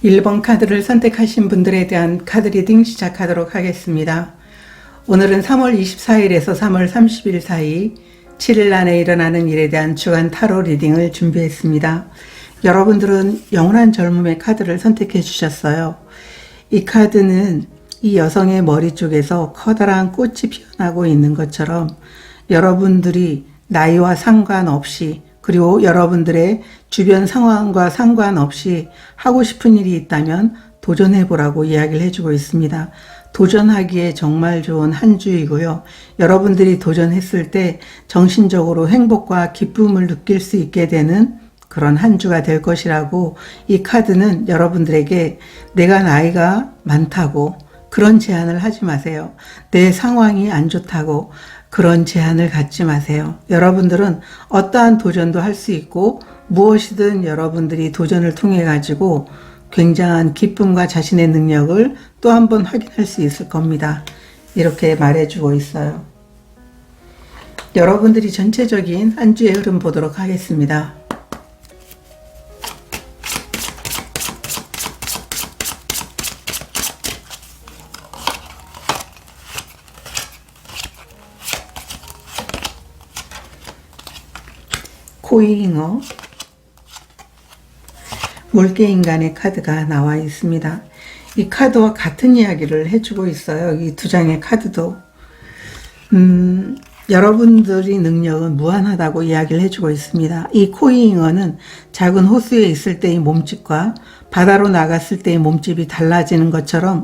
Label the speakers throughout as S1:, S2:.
S1: 1번 카드를 선택하신 분들에 대한 카드 리딩 시작하도록 하겠습니다. 오늘은 3월 24일에서 3월 30일 사이 7일 안에 일어나는 일에 대한 주간 타로 리딩을 준비했습니다. 여러분들은 영원한 젊음의 카드를 선택해 주셨어요. 이 카드는 이 여성의 머리 쪽에서 커다란 꽃이 피어나고 있는 것처럼 여러분들이 나이와 상관없이, 그리고 여러분들의 주변 상황과 상관없이 하고 싶은 일이 있다면 도전해보라고 이야기를 해주고 있습니다. 도전하기에 정말 좋은 한 주이고요. 여러분들이 도전했을 때 정신적으로 행복과 기쁨을 느낄 수 있게 되는 그런 한 주가 될 것이라고, 이 카드는 여러분들에게 내가 나이가 많다고 그런 제안을 하지 마세요. 내 상황이 안 좋다고 그런 제안을 갖지 마세요. 여러분들은 어떠한 도전도 할 수 있고 무엇이든 여러분들이 도전을 통해 가지고 굉장한 기쁨과 자신의 능력을 또 한 번 확인할 수 있을 겁니다. 이렇게 말해주고 있어요. 여러분들이 전체적인 한 주의 흐름 보도록 하겠습니다. 코잉어, 물개인간의 카드가 나와 있습니다. 이 카드와 같은 이야기를 해주고 있어요. 이 두 장의 카드도 여러분들의 능력은 무한하다고 이야기를 해주고 있습니다. 이 코잉어는 작은 호수에 있을 때의 몸집과 바다로 나갔을 때의 몸집이 달라지는 것처럼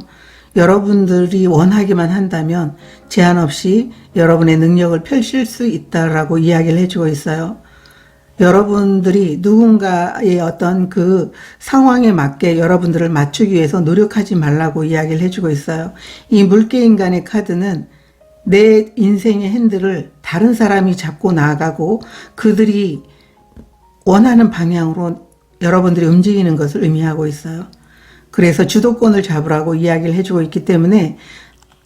S1: 여러분들이 원하기만 한다면 제한 없이 여러분의 능력을 펼칠 수 있다라고 이야기를 해주고 있어요. 여러분들이 누군가의 어떤 그 상황에 맞게 여러분들을 맞추기 위해서 노력하지 말라고 이야기를 해주고 있어요. 이 물개인간의 카드는 내 인생의 핸들을 다른 사람이 잡고 나아가고 그들이 원하는 방향으로 여러분들이 움직이는 것을 의미하고 있어요. 그래서 주도권을 잡으라고 이야기를 해주고 있기 때문에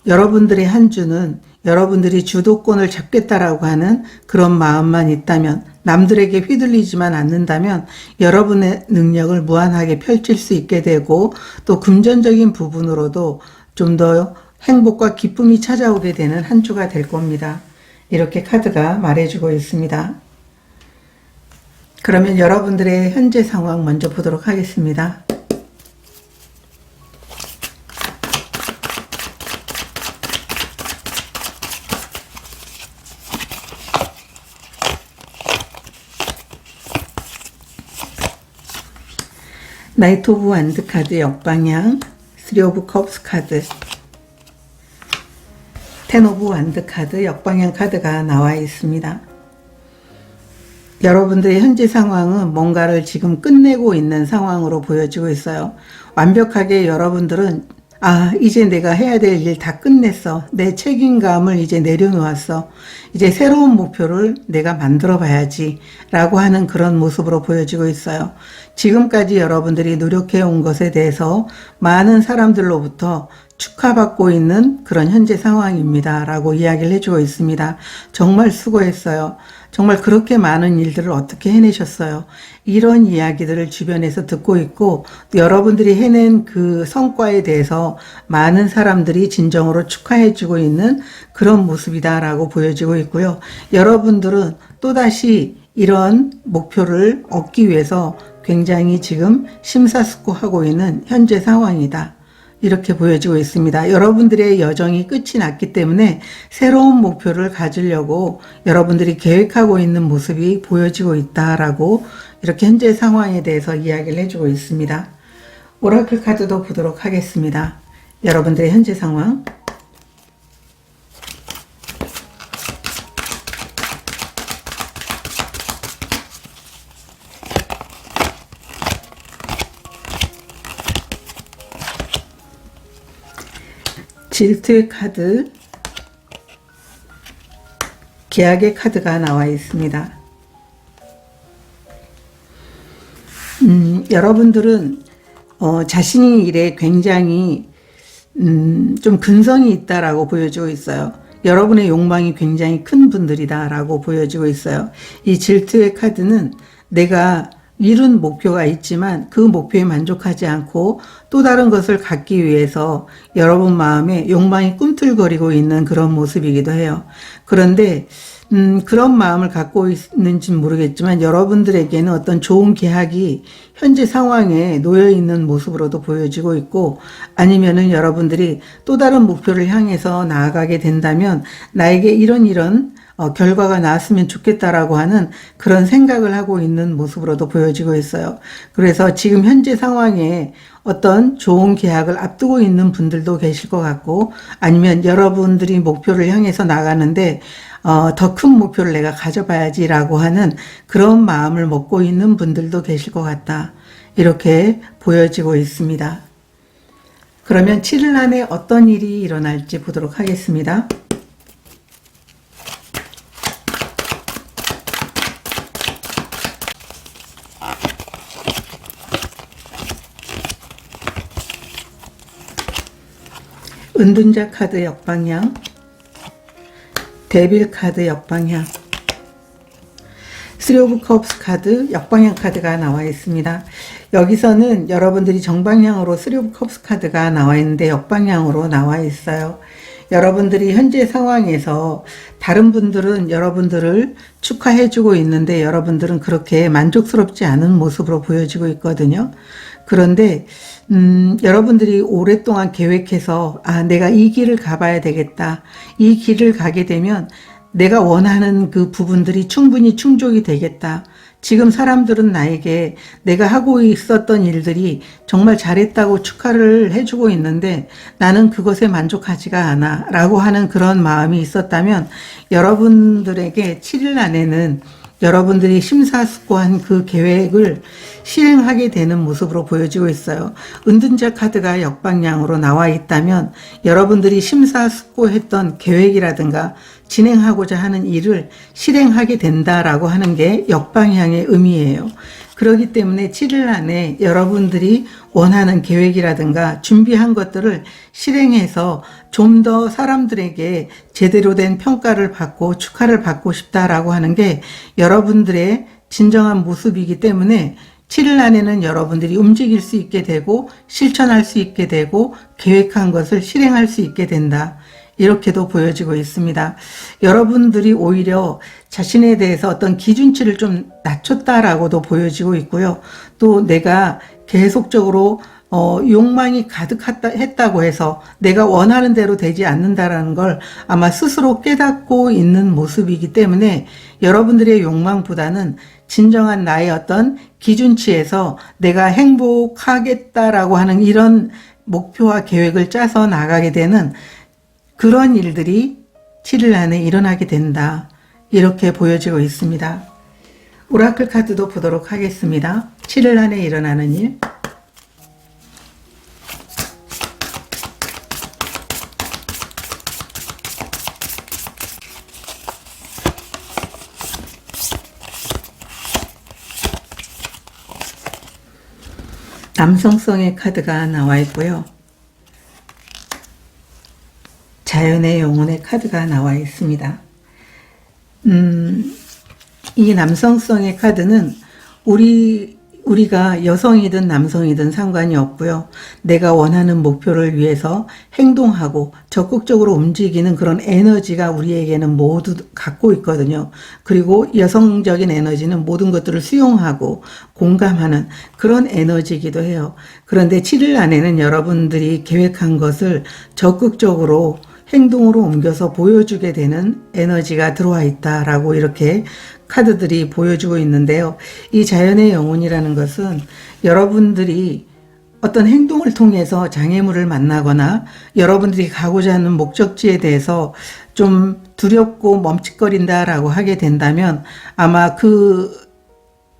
S1: 여러분들의 한 주는 여러분들이 주도권을 잡겠다라고 하는 그런 마음만 있다면, 남들에게 휘둘리지만 않는다면 여러분의 능력을 무한하게 펼칠 수 있게 되고, 또 금전적인 부분으로도 좀 더 행복과 기쁨이 찾아오게 되는 한 주가 될 겁니다. 이렇게 카드가 말해주고 있습니다. 그러면 여러분들의 현재 상황 먼저 보도록 하겠습니다. 나이트 오브 완드 카드 역방향, 3 오브 컵스 카드, 10 오브 완드 카드 역방향 카드가 나와 있습니다. 여러분들의 현재 상황은 뭔가를 지금 끝내고 있는 상황으로 보여지고 있어요. 완벽하게 여러분들은 이제 내가 해야 될 일 다 끝냈어. 내 책임감을 이제 내려놓았어. 이제 새로운 목표를 내가 만들어 봐야지 라고 하는 그런 모습으로 보여지고 있어요. 지금까지 여러분들이 노력해 온 것에 대해서 많은 사람들로부터 축하받고 있는 그런 현재 상황입니다 라고 이야기를 해주고 있습니다. 정말 수고했어요. 정말 그렇게 많은 일들을 어떻게 해내셨어요. 이런 이야기들을 주변에서 듣고 있고, 여러분들이 해낸 그 성과에 대해서 많은 사람들이 진정으로 축하해주고 있는 그런 모습이다라고 보여지고 있고요. 여러분들은 또다시 이런 목표를 얻기 위해서 굉장히 지금 심사숙고하고 있는 현재 상황이다, 이렇게 보여지고 있습니다. 여러분들의 여정이 끝이 났기 때문에 새로운 목표를 가지려고 여러분들이 계획하고 있는 모습이 보여지고 있다라고, 이렇게 현재 상황에 대해서 이야기를 해주고 있습니다. 오라클 카드도 보도록 하겠습니다. 여러분들의 현재 상황. 질투의 카드, 계약의 카드가 나와 있습니다. 여러분들은 자신의 일에 굉장히 좀 근성이 있다라고 보여지고 있어요. 여러분의 욕망이 굉장히 큰 분들이다라고 보여지고 있어요. 이 질투의 카드는 내가 이룬 목표가 있지만 그 목표에 만족하지 않고 또 다른 것을 갖기 위해서 여러분 마음에 욕망이 꿈틀거리고 있는 그런 모습이기도 해요. 그런데 그런 마음을 갖고 있는지는 모르겠지만 여러분들에게는 어떤 좋은 계약이 현재 상황에 놓여 있는 모습으로도 보여지고 있고, 아니면은 여러분들이 또 다른 목표를 향해서 나아가게 된다면 나에게 이런 결과가 나왔으면 좋겠다라고 하는 그런 생각을 하고 있는 모습으로도 보여지고 있어요. 그래서 지금 현재 상황에 어떤 좋은 계약을 앞두고 있는 분들도 계실 것 같고, 아니면 여러분들이 목표를 향해서 나가는데 더 큰 목표를 내가 가져봐야지라고 하는 그런 마음을 먹고 있는 분들도 계실 것 같다. 이렇게 보여지고 있습니다. 그러면 7일 안에 어떤 일이 일어날지 보도록 하겠습니다. 은둔자 카드 역방향, 데빌 카드 역방향, 쓰리 오브 컵스 카드 역방향 카드가 나와 있습니다. 여기서는 여러분들이 정방향으로 쓰리 오브 컵스 카드가 나와 있는데 역방향으로 나와 있어요. 여러분들이 현재 상황에서 다른 분들은 여러분들을 축하해주고 있는데 여러분들은 그렇게 만족스럽지 않은 모습으로 보여지고 있거든요. 그런데 여러분들이 오랫동안 계획해서 내가 이 길을 가봐야 되겠다. 이 길을 가게 되면 내가 원하는 그 부분들이 충분히 충족이 되겠다. 지금 사람들은 나에게 내가 하고 있었던 일들이 정말 잘했다고 축하를 해주고 있는데 나는 그것에 만족하지가 않아 라고 하는 그런 마음이 있었다면 여러분들에게 7일 안에는 여러분들이 심사숙고한 그 계획을 실행하게 되는 모습으로 보여지고 있어요. 은둔자 카드가 역방향으로 나와 있다면 여러분들이 심사숙고했던 계획이라든가 진행하고자 하는 일을 실행하게 된다라고 하는 게 역방향의 의미예요. 그렇기 때문에 7일 안에 여러분들이 원하는 계획이라든가 준비한 것들을 실행해서 좀 더 사람들에게 제대로 된 평가를 받고 축하를 받고 싶다라고 하는 게 여러분들의 진정한 모습이기 때문에 7일 안에는 여러분들이 움직일 수 있게 되고 실천할 수 있게 되고 계획한 것을 실행할 수 있게 된다. 이렇게도 보여지고 있습니다. 여러분들이 오히려 자신에 대해서 어떤 기준치를 좀 낮췄다라고도 보여지고 있고요. 또 내가 계속적으로 욕망이 가득했다고 해서 내가 원하는 대로 되지 않는다라는 걸 아마 스스로 깨닫고 있는 모습이기 때문에 여러분들의 욕망보다는 진정한 나의 어떤 기준치에서 내가 행복하겠다라고 하는 이런 목표와 계획을 짜서 나가게 되는 그런 일들이 7일 안에 일어나게 된다. 이렇게 보여지고 있습니다. 오라클 카드도 보도록 하겠습니다. 7일 안에 일어나는 일. 남성성의 카드가 나와 있고요. 자연의 영혼의 카드가 나와 있습니다. 이 남성성의 카드는 우리가 여성이든 남성이든 상관이 없고요. 내가 원하는 목표를 위해서 행동하고 적극적으로 움직이는 그런 에너지가 우리에게는 모두 갖고 있거든요. 그리고 여성적인 에너지는 모든 것들을 수용하고 공감하는 그런 에너지이기도 해요. 그런데 7일 안에는 여러분들이 계획한 것을 적극적으로 행동으로 옮겨서 보여주게 되는 에너지가 들어와 있다라고 이렇게 카드들이 보여주고 있는데요. 이 자연의 영혼이라는 것은 여러분들이 어떤 행동을 통해서 장애물을 만나거나 여러분들이 가고자 하는 목적지에 대해서 좀 두렵고 멈칫거린다라고 하게 된다면 아마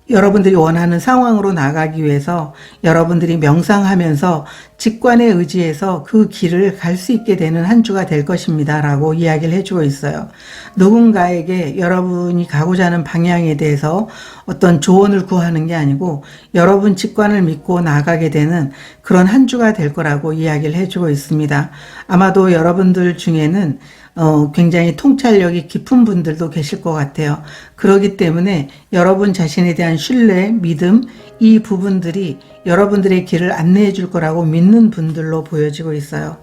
S1: 여러분들이 원하는 상황으로 나가기 위해서 여러분들이 명상하면서 직관에 의지해서 그 길을 갈 수 있게 되는 한 주가 될 것입니다. 라고 이야기를 해주고 있어요. 누군가에게 여러분이 가고자 하는 방향에 대해서 어떤 조언을 구하는 게 아니고 여러분 직관을 믿고 나가게 되는 그런 한 주가 될 거라고 이야기를 해주고 있습니다. 아마도 여러분들 중에는 굉장히 통찰력이 깊은 분들도 계실 것 같아요. 그렇기 때문에 여러분 자신에 대한 신뢰, 믿음, 이 부분들이 여러분들의 길을 안내해 줄 거라고 믿는 분들로 보여지고 있어요.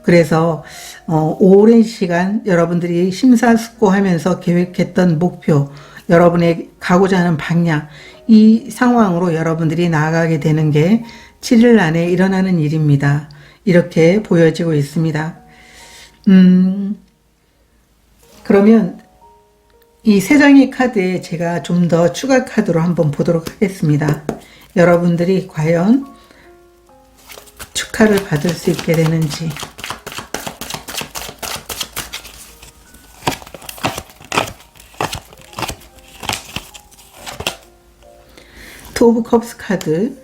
S1: 그래서 오랜 시간 여러분들이 심사숙고하면서 계획했던 목표, 여러분의 가고자 하는 방향, 이 상황으로 여러분들이 나아가게 되는 게 7일 안에 일어나는 일입니다. 이렇게 보여지고 있습니다. 그러면 이 세 장의 카드에 제가 좀 더 추가 카드로 한번 보도록 하겠습니다. 여러분들이 과연 축하를 받을 수 있게 되는지. 투 오브 컵스 카드,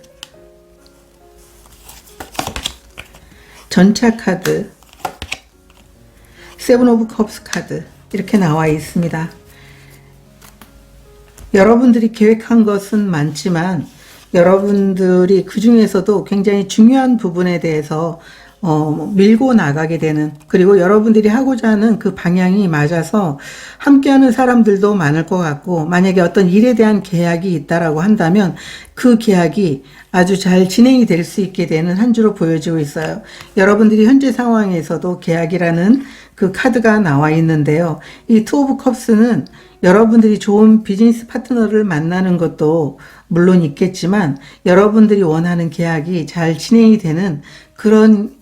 S1: 전차 카드, 세븐 오브 컵스 카드, 이렇게 나와 있습니다. 여러분들이 계획한 것은 많지만 여러분들이 그 중에서도 굉장히 중요한 부분에 대해서 밀고 나가게 되는, 그리고 여러분들이 하고자 하는 그 방향이 맞아서 함께하는 사람들도 많을 것 같고, 만약에 어떤 일에 대한 계약이 있다라고 한다면 그 계약이 아주 잘 진행이 될 수 있게 되는 한 주로 보여지고 있어요. 여러분들이 현재 상황에서도 계약이라는 그 카드가 나와 있는데요. 이 투 오브 컵스는 여러분들이 좋은 비즈니스 파트너를 만나는 것도 물론 있겠지만 여러분들이 원하는 계약이 잘 진행이 되는 그런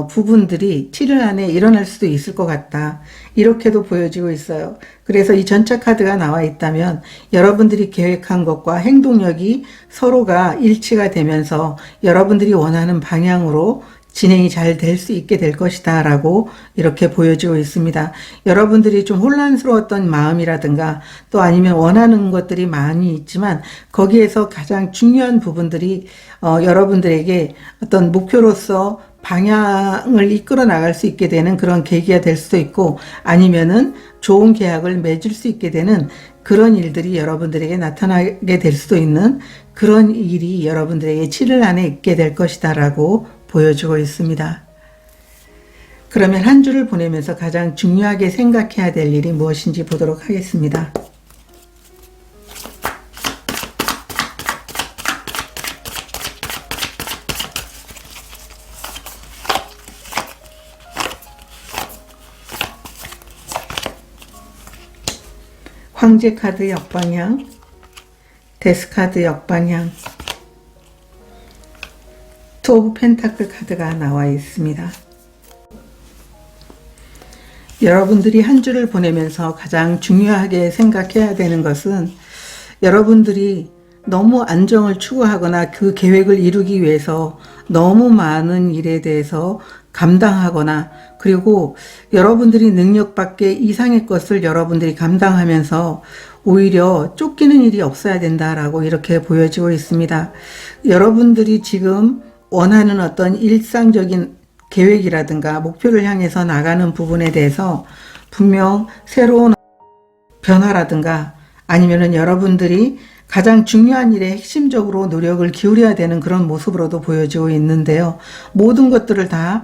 S1: 부분들이 7일 안에 일어날 수도 있을 것 같다. 이렇게도 보여지고 있어요. 그래서 이 전차 카드가 나와 있다면 여러분들이 계획한 것과 행동력이 서로가 일치가 되면서 여러분들이 원하는 방향으로 진행이 잘 될 수 있게 될 것이다 라고 이렇게 보여지고 있습니다. 여러분들이 좀 혼란스러웠던 마음이라든가 또 아니면 원하는 것들이 많이 있지만 거기에서 가장 중요한 부분들이 여러분들에게 어떤 목표로서 방향을 이끌어 나갈 수 있게 되는 그런 계기가 될 수도 있고, 아니면은 좋은 계약을 맺을 수 있게 되는 그런 일들이 여러분들에게 나타나게 될 수도 있는 그런 일이 여러분들에게 7일 안에 있게 될 것이다 라고 보여주고 있습니다. 그러면 한 주를 보내면서 가장 중요하게 생각해야 될 일이 무엇인지 보도록 하겠습니다. 황제 카드 역방향, 데스 카드 역방향, 투 오브 펜타클 카드가 나와 있습니다. 여러분들이 한 주를 보내면서 가장 중요하게 생각해야 되는 것은 여러분들이 너무 안정을 추구하거나 그 계획을 이루기 위해서 너무 많은 일에 대해서 감당하거나, 그리고 여러분들이 능력 밖의 이상의 것을 여러분들이 감당하면서 오히려 쫓기는 일이 없어야 된다라고 이렇게 보여지고 있습니다. 여러분들이 지금 원하는 어떤 일상적인 계획이라든가 목표를 향해서 나가는 부분에 대해서 분명 새로운 변화라든가 아니면은 여러분들이 가장 중요한 일에 핵심적으로 노력을 기울여야 되는 그런 모습으로도 보여지고 있는데요. 모든 것들을 다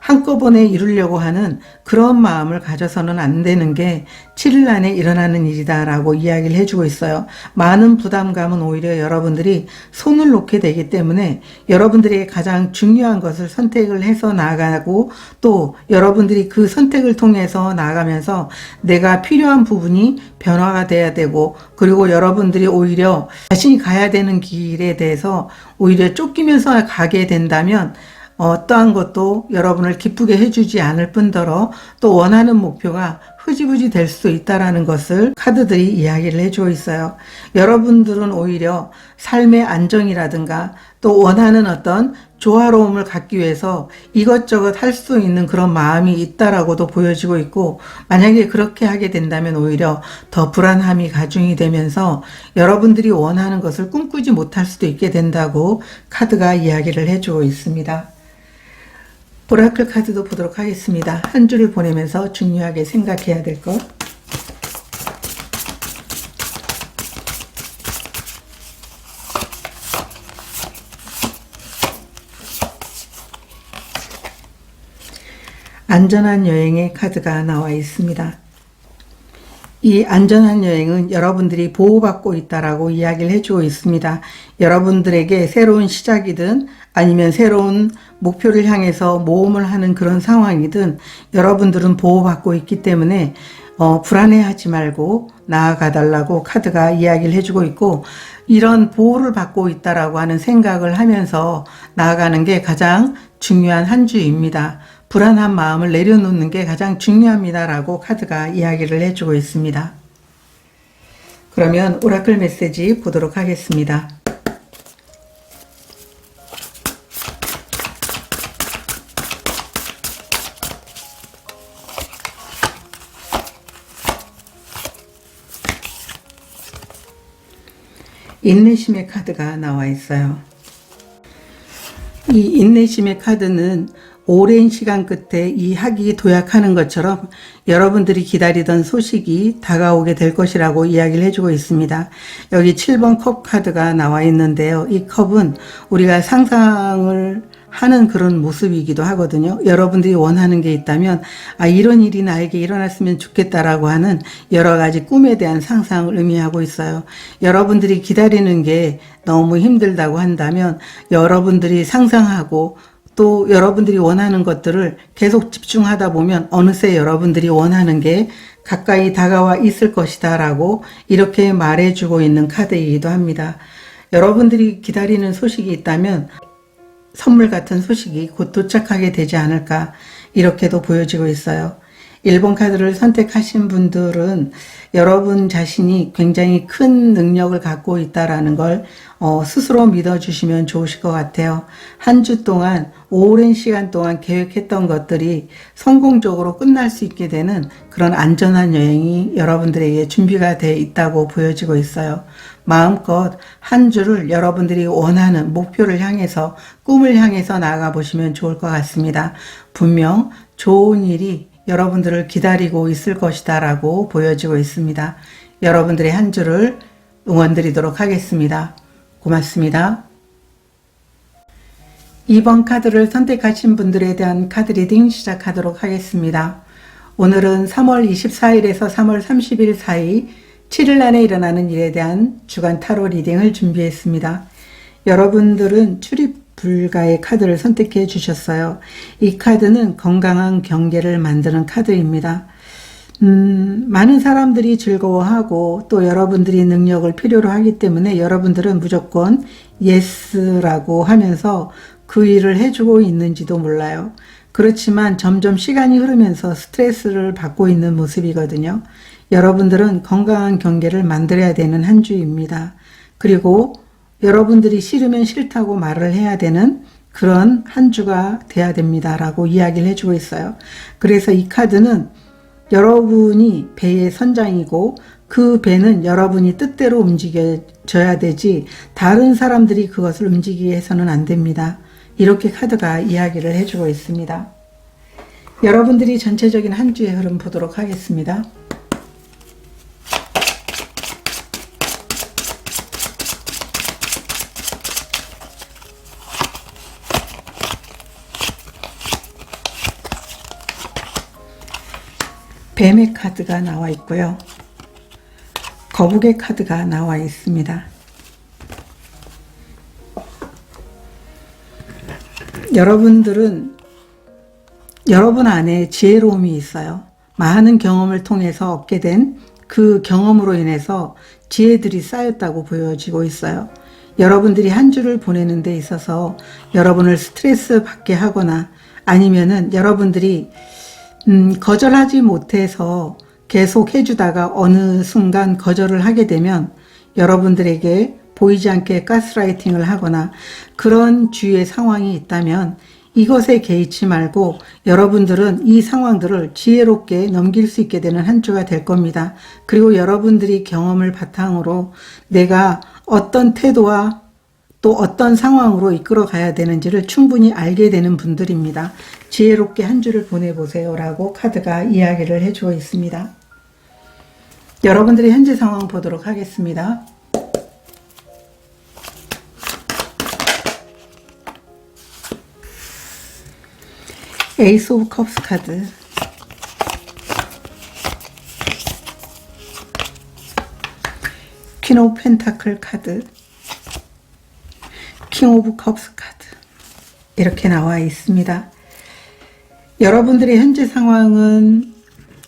S1: 한꺼번에 이루려고 하는 그런 마음을 가져서는 안 되는 게 7일 안에 일어나는 일이다라고 이야기를 해주고 있어요. 많은 부담감은 오히려 여러분들이 손을 놓게 되기 때문에 여러분들에게 가장 중요한 것을 선택을 해서 나아가고, 또 여러분들이 그 선택을 통해서 나아가면서 내가 필요한 부분이 변화가 돼야 되고, 그리고 여러분들이 오히려 자신이 가야 되는 길에 대해서 오히려 쫓기면서 가게 된다면 어떠한 것도 여러분을 기쁘게 해주지 않을 뿐더러 또 원하는 목표가 흐지부지 될 수도 있다는 것을 카드들이 이야기를 해주고 있어요. 여러분들은 오히려 삶의 안정이라든가 또 원하는 어떤 조화로움을 갖기 위해서 이것저것 할 수 있는 그런 마음이 있다라고도 보여지고 있고, 만약에 그렇게 하게 된다면 오히려 더 불안함이 가중이 되면서 여러분들이 원하는 것을 꿈꾸지 못할 수도 있게 된다고 카드가 이야기를 해주고 있습니다. 오라클 카드도 보도록 하겠습니다. 한 주를 보내면서 중요하게 생각해야 될 것. 안전한 여행의 카드가 나와 있습니다. 이 안전한 여행은 여러분들이 보호받고 있다라고 이야기를 해주고 있습니다. 여러분들에게 새로운 시작이든 아니면 새로운 목표를 향해서 모험을 하는 그런 상황이든 여러분들은 보호받고 있기 때문에 불안해하지 말고 나아가 달라고 카드가 이야기를 해주고 있고, 이런 보호를 받고 있다라고 하는 생각을 하면서 나아가는 게 가장 중요한 한 주입니다. 불안한 마음을 내려놓는 게 가장 중요합니다라고 카드가 이야기를 해주고 있습니다. 그러면 오라클 메시지 보도록 하겠습니다. 인내심의 카드가 나와 있어요. 이 인내심의 카드는 오랜 시간 끝에 이 학이 도약하는 것처럼 여러분들이 기다리던 소식이 다가오게 될 것이라고 이야기를 해주고 있습니다. 여기 7번 컵 카드가 나와 있는데요. 이 컵은 우리가 상상을 하는 그런 모습이기도 하거든요. 여러분들이 원하는 게 있다면 이런 일이 나에게 일어났으면 좋겠다라고 하는 여러 가지 꿈에 대한 상상을 의미하고 있어요. 여러분들이 기다리는 게 너무 힘들다고 한다면 여러분들이 상상하고 또 여러분들이 원하는 것들을 계속 집중하다 보면 어느새 여러분들이 원하는 게 가까이 다가와 있을 것이다 라고 이렇게 말해주고 있는 카드이기도 합니다. 여러분들이 기다리는 소식이 있다면 선물 같은 소식이 곧 도착하게 되지 않을까, 이렇게도 보여지고 있어요. 1번 카드를 선택하신 분들은 여러분 자신이 굉장히 큰 능력을 갖고 있다라는 걸 스스로 믿어주시면 좋으실 것 같아요. 한 주 동안 오랜 시간 동안 계획했던 것들이 성공적으로 끝날 수 있게 되는 그런 안전한 여행이 여러분들에게 준비가 되어 있다고 보여지고 있어요. 마음껏 한 주를 여러분들이 원하는 목표를 향해서, 꿈을 향해서 나아가 보시면 좋을 것 같습니다. 분명 좋은 일이 여러분들을 기다리고 있을 것이다 라고 보여지고 있습니다. 여러분들의 한 주를 응원드리도록 하겠습니다. 고맙습니다. 2번 카드를 선택하신 분들에 대한 카드 리딩 시작하도록 하겠습니다. 오늘은 3월 24일에서 3월 30일 사이 7일 안에 일어나는 일에 대한 주간 타로 리딩을 준비했습니다. 여러분들은 출입 불가의 카드를 선택해 주셨어요. 이 카드는 건강한 경계를 만드는 카드입니다. 많은 사람들이 즐거워하고 또 여러분들이 능력을 필요로 하기 때문에 여러분들은 무조건 예스라고 하면서 그 일을 해주고 있는지도 몰라요. 그렇지만 점점 시간이 흐르면서 스트레스를 받고 있는 모습이거든요. 여러분들은 건강한 경계를 만들어야 되는 한 주입니다. 그리고 여러분들이 싫으면 싫다고 말을 해야 되는 그런 한 주가 돼야 됩니다 라고 이야기를 해주고 있어요. 그래서 이 카드는 여러분이 배의 선장이고 그 배는 여러분이 뜻대로 움직여져야 되지 다른 사람들이 그것을 움직이게 해서는 안 됩니다. 이렇게 카드가 이야기를 해주고 있습니다. 여러분들이 전체적인 한 주의 흐름 보도록 하겠습니다. 뱀의 카드가 나와 있고요. 거북의 카드가 나와 있습니다. 여러분들은 여러분 안에 지혜로움이 있어요. 많은 경험을 통해서 얻게 된 그 경험으로 인해서 지혜들이 쌓였다고 보여지고 있어요. 여러분들이 한 주를 보내는 데 있어서 여러분을 스트레스 받게 하거나 아니면은 여러분들이 거절하지 못해서 계속 해주다가 어느 순간 거절을 하게 되면 여러분들에게 보이지 않게 가스라이팅을 하거나 그런 주위의 상황이 있다면 이것에 개의치 말고 여러분들은 이 상황들을 지혜롭게 넘길 수 있게 되는 한 주가 될 겁니다. 그리고 여러분들이 경험을 바탕으로 내가 어떤 태도와 또 어떤 상황으로 이끌어 가야 되는지를 충분히 알게 되는 분들입니다. 지혜롭게 한 주를 보내보세요 라고 카드가 이야기를 해주고 있습니다. 여러분들의 현재 상황 보도록 하겠습니다. 에이스 오브 컵스 카드, 퀸 오브 펜타클 카드, 킹 오브 컵스 카드, 이렇게 나와 있습니다. 여러분들의 현재 상황은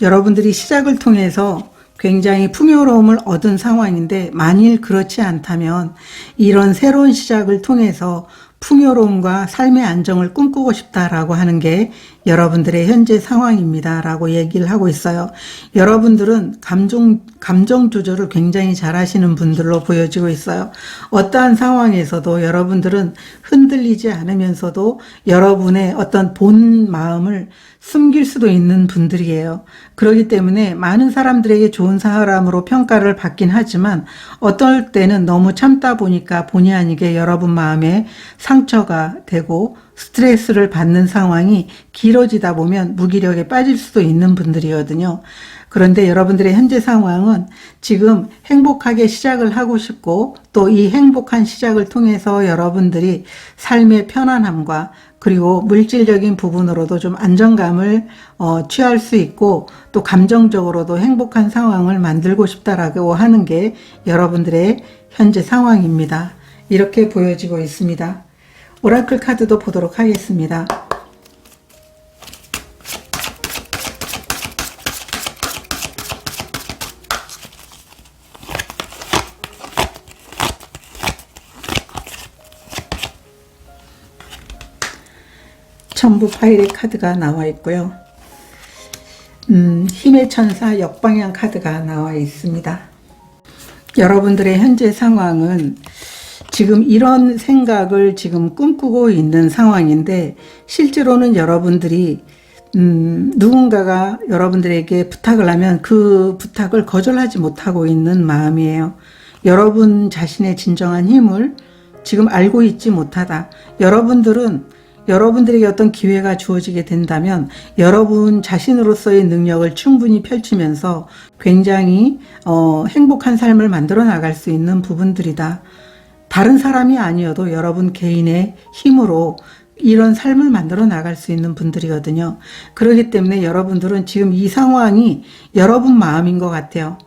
S1: 여러분들이 시작을 통해서 굉장히 풍요로움을 얻은 상황인데, 만일 그렇지 않다면 이런 새로운 시작을 통해서 풍요로움과 삶의 안정을 꿈꾸고 싶다라고 하는 게 여러분들의 현재 상황입니다 라고 얘기를 하고 있어요. 여러분들은 감정 조절을 굉장히 잘 하시는 분들로 보여지고 있어요. 어떠한 상황에서도 여러분들은 흔들리지 않으면서도 여러분의 어떤 본 마음을 숨길 수도 있는 분들이에요. 그렇기 때문에 많은 사람들에게 좋은 사람으로 평가를 받긴 하지만, 어떨 때는 너무 참다 보니까 본의 아니게 여러분 마음에 상처가 되고 스트레스를 받는 상황이 길어지다 보면 무기력에 빠질 수도 있는 분들이거든요. 그런데 여러분들의 현재 상황은 지금 행복하게 시작을 하고 싶고, 또 이 행복한 시작을 통해서 여러분들이 삶의 편안함과 그리고 물질적인 부분으로도 좀 안정감을 취할 수 있고, 또 감정적으로도 행복한 상황을 만들고 싶다라고 하는 게 여러분들의 현재 상황입니다. 이렇게 보여지고 있습니다. 오라클 카드도 보도록 하겠습니다. 전부 파일의 카드가 나와 있고요. 힘의 천사 역방향 카드가 나와 있습니다. 여러분들의 현재 상황은 지금 이런 생각을 지금 꿈꾸고 있는 상황인데, 실제로는 여러분들이 누군가가 여러분들에게 부탁을 하면 그 부탁을 거절하지 못하고 있는 마음이에요. 여러분 자신의 진정한 힘을 지금 알고 있지 못하다. 여러분들에게 어떤 기회가 주어지게 된다면 여러분 자신으로서의 능력을 충분히 펼치면서 굉장히 행복한 삶을 만들어 나갈 수 있는 부분들이다. 다른 사람이 아니어도 여러분 개인의 힘으로 이런 삶을 만들어 나갈 수 있는 분들이거든요. 그렇기 때문에 여러분들은 지금 이 상황이 여러분 마음인 것 같아요.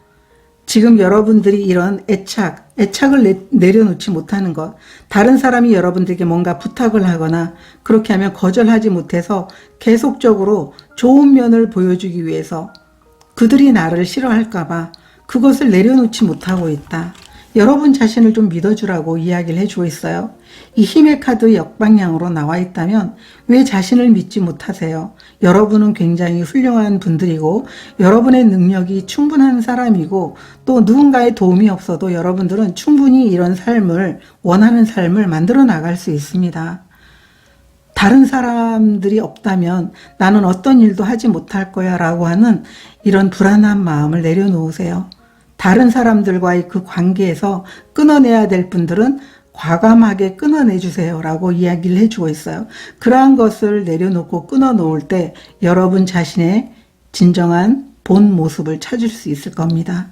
S1: 지금 여러분들이 이런 애착을 내려놓지 못하는 것, 다른 사람이 여러분들에게 뭔가 부탁을 하거나 그렇게 하면 거절하지 못해서 계속적으로 좋은 면을 보여주기 위해서 그들이 나를 싫어할까봐 그것을 내려놓지 못하고 있다. 여러분 자신을 좀 믿어주라고 이야기를 해주고 있어요. 이 힘의 카드 역방향으로 나와 있다면 왜 자신을 믿지 못하세요? 여러분은 굉장히 훌륭한 분들이고 여러분의 능력이 충분한 사람이고, 또 누군가의 도움이 없어도 여러분들은 충분히 이런 삶을, 원하는 삶을 만들어 나갈 수 있습니다. 다른 사람들이 없다면 나는 어떤 일도 하지 못할 거야 라고 하는 이런 불안한 마음을 내려놓으세요. 다른 사람들과의 그 관계에서 끊어내야 될 분들은 과감하게 끊어내주세요 라고 이야기를 해주고 있어요. 그러한 것을 내려놓고 끊어놓을 때 여러분 자신의 진정한 본 모습을 찾을 수 있을 겁니다.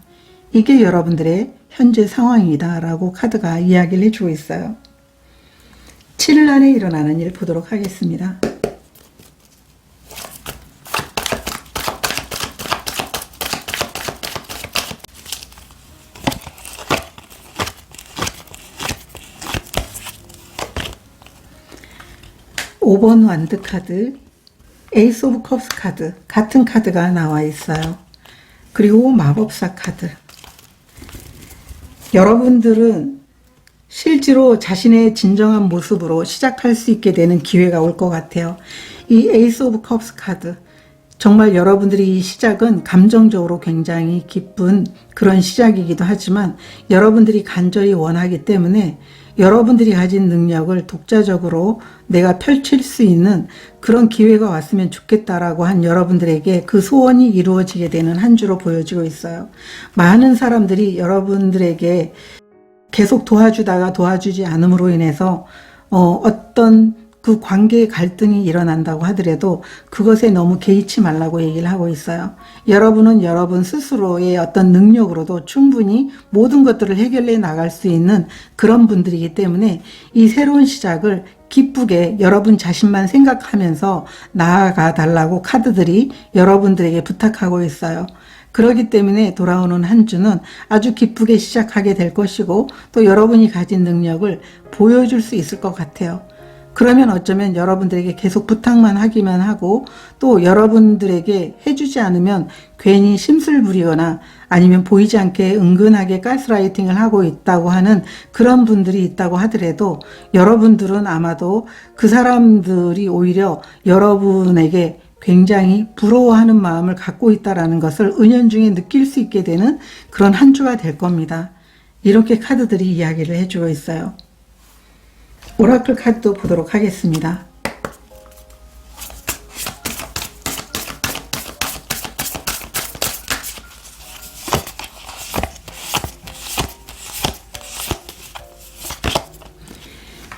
S1: 이게 여러분들의 현재 상황이다 라고 카드가 이야기를 해주고 있어요. 7일 안에 일어나는 일 보도록 하겠습니다. (5번) 완드 카드, 에이스 오브 컵스 카드, 같은 카드가 나와 있어요. 그리고 마법사 카드. 여러분들은 실제로 자신의 진정한 모습으로 시작할 수 있게 되는 기회가 올 것 같아요. 이 에이스 오브 컵스 카드, 정말 여러분들이 이 시작은 감정적으로 굉장히 기쁜 그런 시작이기도 하지만, 여러분들이 간절히 원하기 때문에 여러분들이 가진 능력을 독자적으로 내가 펼칠 수 있는 그런 기회가 왔으면 좋겠다라고 한 여러분들에게 그 소원이 이루어지게 되는 한 주로 보여지고 있어요. 많은 사람들이 여러분들에게 계속 도와주다가 도와주지 않음으로 인해서 어떤 그 관계의 갈등이 일어난다고 하더라도 그것에 너무 개의치 말라고 얘기를 하고 있어요. 여러분은 여러분 스스로의 어떤 능력으로도 충분히 모든 것들을 해결해 나갈 수 있는 그런 분들이기 때문에 이 새로운 시작을 기쁘게 여러분 자신만 생각하면서 나아가 달라고 카드들이 여러분들에게 부탁하고 있어요. 그렇기 때문에 돌아오는 한 주는 아주 기쁘게 시작하게 될 것이고 또 여러분이 가진 능력을 보여줄 수 있을 것 같아요. 그러면 어쩌면 여러분들에게 계속 부탁만 하기만 하고 또 여러분들에게 해주지 않으면 괜히 심술 부리거나 아니면 보이지 않게 은근하게 가스라이팅을 하고 있다고 하는 그런 분들이 있다고 하더라도 여러분들은 아마도 그 사람들이 오히려 여러분에게 굉장히 부러워하는 마음을 갖고 있다는 것을 은연중에 느낄 수 있게 되는 그런 한 주가 될 겁니다. 이렇게 카드들이 이야기를 해주고 있어요. 오라클 카드도 보도록 하겠습니다.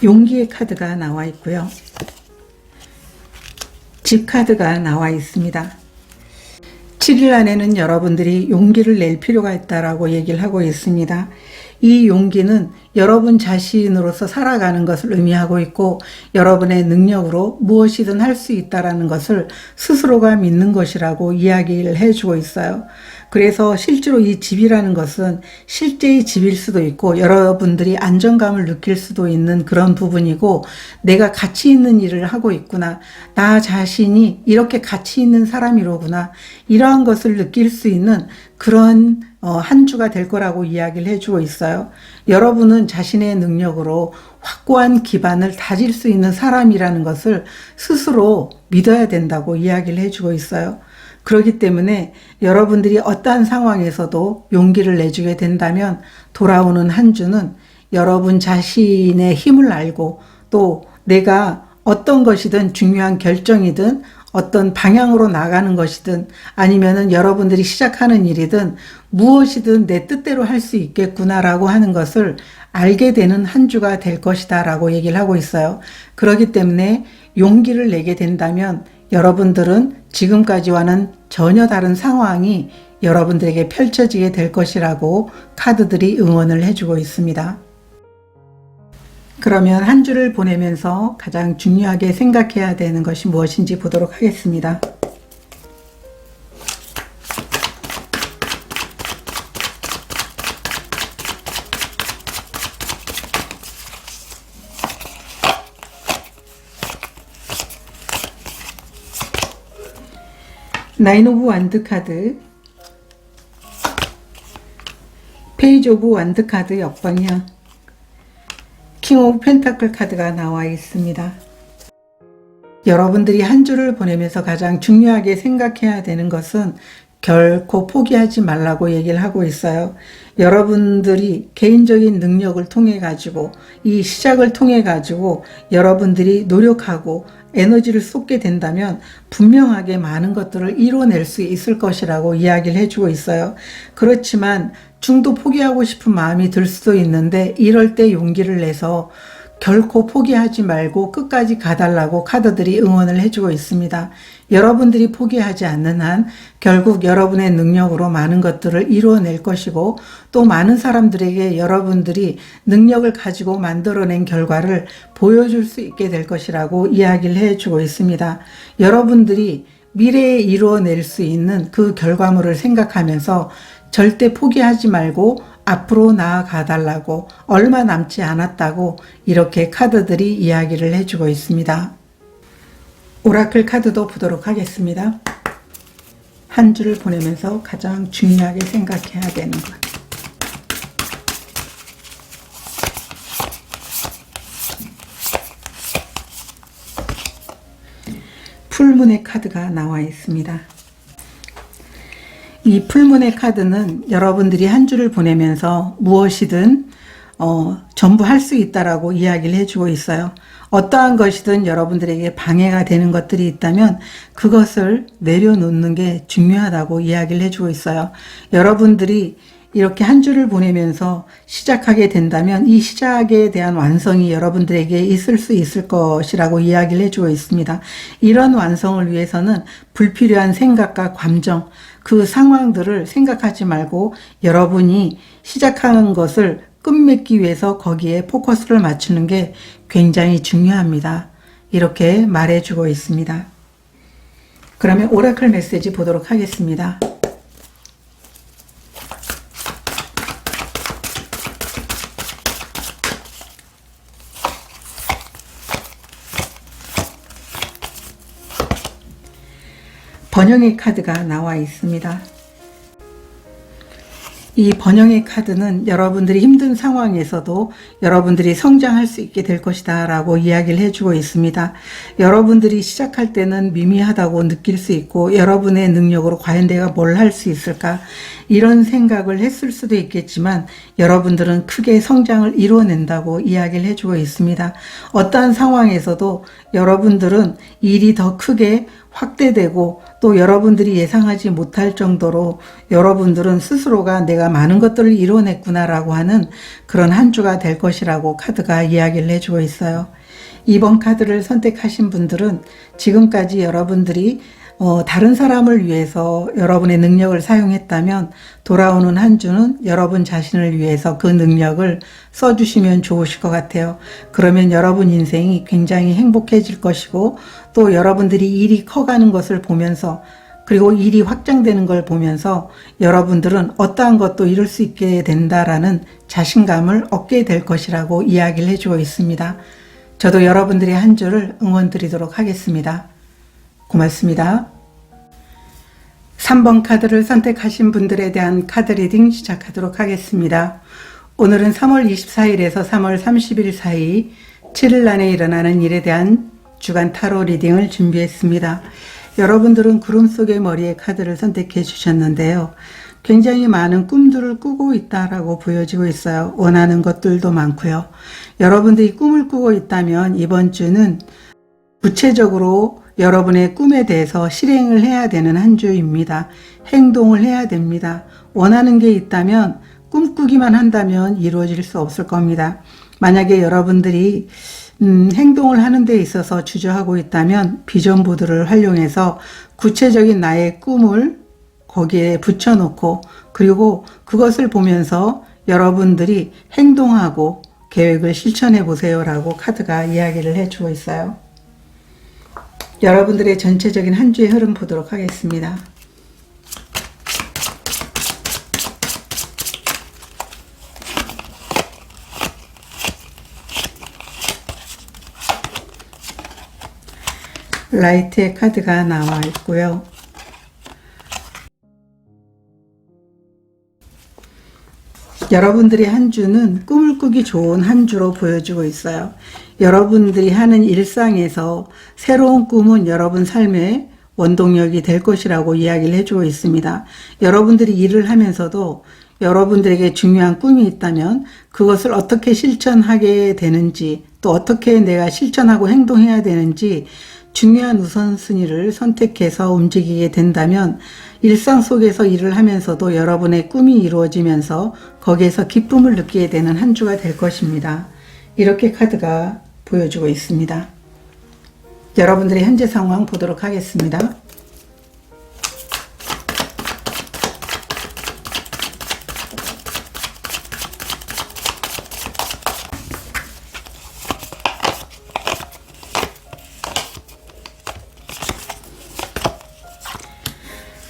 S1: 용기의 카드가 나와 있고요. 집 카드가 나와 있습니다. 7일 안에는 여러분들이 용기를 낼 필요가 있다라고 얘기를 하고 있습니다. 이 용기는 여러분 자신으로서 살아가는 것을 의미하고 있고 여러분의 능력으로 무엇이든 할 수 있다라는 것을 스스로가 믿는 것이라고 이야기를 해주고 있어요. 그래서 실제로 이 집이라는 것은 실제의 집일 수도 있고 여러분들이 안정감을 느낄 수도 있는 그런 부분이고 내가 가치 있는 일을 하고 있구나. 나 자신이 이렇게 가치 있는 사람이로구나. 이러한 것을 느낄 수 있는 그런 한 주가 될 거라고 이야기를 해주고 있어요. 여러분은 자신의 능력으로 확고한 기반을 다질 수 있는 사람이라는 것을 스스로 믿어야 된다고 이야기를 해주고 있어요. 그렇기 때문에 여러분들이 어떠한 상황에서도 용기를 내주게 된다면 돌아오는 한 주는 여러분 자신의 힘을 알고 또 내가 어떤 것이든 중요한 결정이든 어떤 방향으로 나가는 것이든 아니면은 여러분들이 시작하는 일이든 무엇이든 내 뜻대로 할 수 있겠구나라고 하는 것을 알게 되는 한 주가 될 것이다 라고 얘기를 하고 있어요. 그렇기 때문에 용기를 내게 된다면 여러분들은 지금까지와는 전혀 다른 상황이 여러분들에게 펼쳐지게 될 것이라고 카드들이 응원을 해주고 있습니다. 그러면 한 주를 보내면서 가장 중요하게 생각해야 되는 것이 무엇인지 보도록 하겠습니다. 나인 오브 완드 카드, 페이지 오브 완드 카드 역방향, 킹 오브 펜타클 카드가 나와 있습니다. 여러분들이 한 주를 보내면서 가장 중요하게 생각해야 되는 것은 결코 포기하지 말라고 얘기를 하고 있어요. 여러분들이 개인적인 능력을 통해 가지고 이 시작을 통해 가지고 여러분들이 노력하고 에너지를 쏟게 된다면 분명하게 많은 것들을 이뤄낼 수 있을 것이라고 이야기를 해주고 있어요. 그렇지만 중도 포기하고 싶은 마음이 들 수도 있는데 이럴 때 용기를 내서 결코 포기하지 말고 끝까지 가달라고 카드들이 응원을 해주고 있습니다. 여러분들이 포기하지 않는 한 결국 여러분의 능력으로 많은 것들을 이루어낼 것이고 또 많은 사람들에게 여러분들이 능력을 가지고 만들어낸 결과를 보여줄 수 있게 될 것이라고 이야기를 해주고 있습니다. 여러분들이 미래에 이루어낼 수 있는 그 결과물을 생각하면서 절대 포기하지 말고 앞으로 나아가 달라고 얼마 남지 않았다고 이렇게 카드들이 이야기를 해주고 있습니다. 오라클 카드도 보도록 하겠습니다. 한 주를 보내면서 가장 중요하게 생각해야 되는 것. 풀문의 카드가 나와 있습니다. 이 풀문의 카드는 여러분들이 한 주를 보내면서 무엇이든 전부 할 수 있다라고 이야기를 해주고 있어요. 어떠한 것이든 여러분들에게 방해가 되는 것들이 있다면 그것을 내려놓는 게 중요하다고 이야기를 해주고 있어요. 여러분들이 이렇게 한 주를 보내면서 시작하게 된다면 이 시작에 대한 완성이 여러분들에게 있을 수 있을 것이라고 이야기를 해주고 있습니다. 이런 완성을 위해서는 불필요한 생각과 감정, 그 상황들을 생각하지 말고 여러분이 시작하는 것을 끝맺기 위해서 거기에 포커스를 맞추는 게 굉장히 중요합니다. 이렇게 말해주고 있습니다. 그러면 오라클 메시지 보도록 하겠습니다. 번영의 카드가 나와 있습니다. 이 번영의 카드는 여러분들이 힘든 상황에서도 여러분들이 성장할 수 있게 될 것이다 라고 이야기를 해주고 있습니다. 여러분들이 시작할 때는 미미하다고 느낄 수 있고 여러분의 능력으로 과연 내가 뭘 할 수 있을까 이런 생각을 했을 수도 있겠지만 여러분들은 크게 성장을 이뤄낸다고 이야기를 해주고 있습니다. 어떠한 상황에서도 여러분들은 일이 더 크게 확대되고 또 여러분들이 예상하지 못할 정도로 여러분들은 스스로가 내가 많은 것들을 이뤄냈구나 라고 하는 그런 한 주가 될 것이라고 카드가 이야기를 해주고 있어요. 이번 카드를 선택하신 분들은 지금까지 여러분들이 다른 사람을 위해서 여러분의 능력을 사용했다면 돌아오는 한 주는 여러분 자신을 위해서 그 능력을 써주시면 좋으실 것 같아요. 그러면 여러분 인생이 굉장히 행복해질 것이고 또 여러분들이 일이 커가는 것을 보면서 그리고 일이 확장되는 걸 보면서 여러분들은 어떠한 것도 이룰 수 있게 된다라는 자신감을 얻게 될 것이라고 이야기를 해주고 있습니다. 저도 여러분들의 한 주를 응원드리도록 하겠습니다. 고맙습니다. 3번 카드를 선택하신 분들에 대한 카드 리딩 시작하도록 하겠습니다. 오늘은 3월 24일에서 3월 30일 사이 7일 안에 일어나는 일에 대한 주간 타로 리딩을 준비했습니다. 여러분들은 구름 속의 머리의 카드를 선택해 주셨는데요. 굉장히 많은 꿈들을 꾸고 있다라고 보여지고 있어요. 원하는 것들도 많고요. 여러분들이 꿈을 꾸고 있다면 이번 주는 구체적으로 여러분의 꿈에 대해서 실행을 해야 되는 한 주입니다. 행동을 해야 됩니다. 원하는 게 있다면 꿈꾸기만 한다면 이루어질 수 없을 겁니다. 만약에 여러분들이 행동을 하는 데 있어서 주저하고 있다면 비전 보드를 활용해서 구체적인 나의 꿈을 거기에 붙여놓고 그리고 그것을 보면서 여러분들이 행동하고 계획을 실천해 보세요 라고 카드가 이야기를 해주고 있어요. 여러분들의 전체적인 한 주의 흐름 보도록 하겠습니다. 라이트의 카드가 나와 있고요. 여러분들의 한 주는 꿈을 꾸기 좋은 한 주로 보여지고 있어요. 여러분들이 하는 일상에서 새로운 꿈은 여러분 삶의 원동력이 될 것이라고 이야기를 해주고 있습니다. 여러분들이 일을 하면서도 여러분들에게 중요한 꿈이 있다면 그것을 어떻게 실천하게 되는지 또 어떻게 내가 실천하고 행동해야 되는지 중요한 우선순위를 선택해서 움직이게 된다면 일상 속에서 일을 하면서도 여러분의 꿈이 이루어지면서 거기에서 기쁨을 느끼게 되는 한 주가 될 것입니다. 이렇게 카드가 보여주고 있습니다. 여러분들의 현재 상황 보도록 하겠습니다.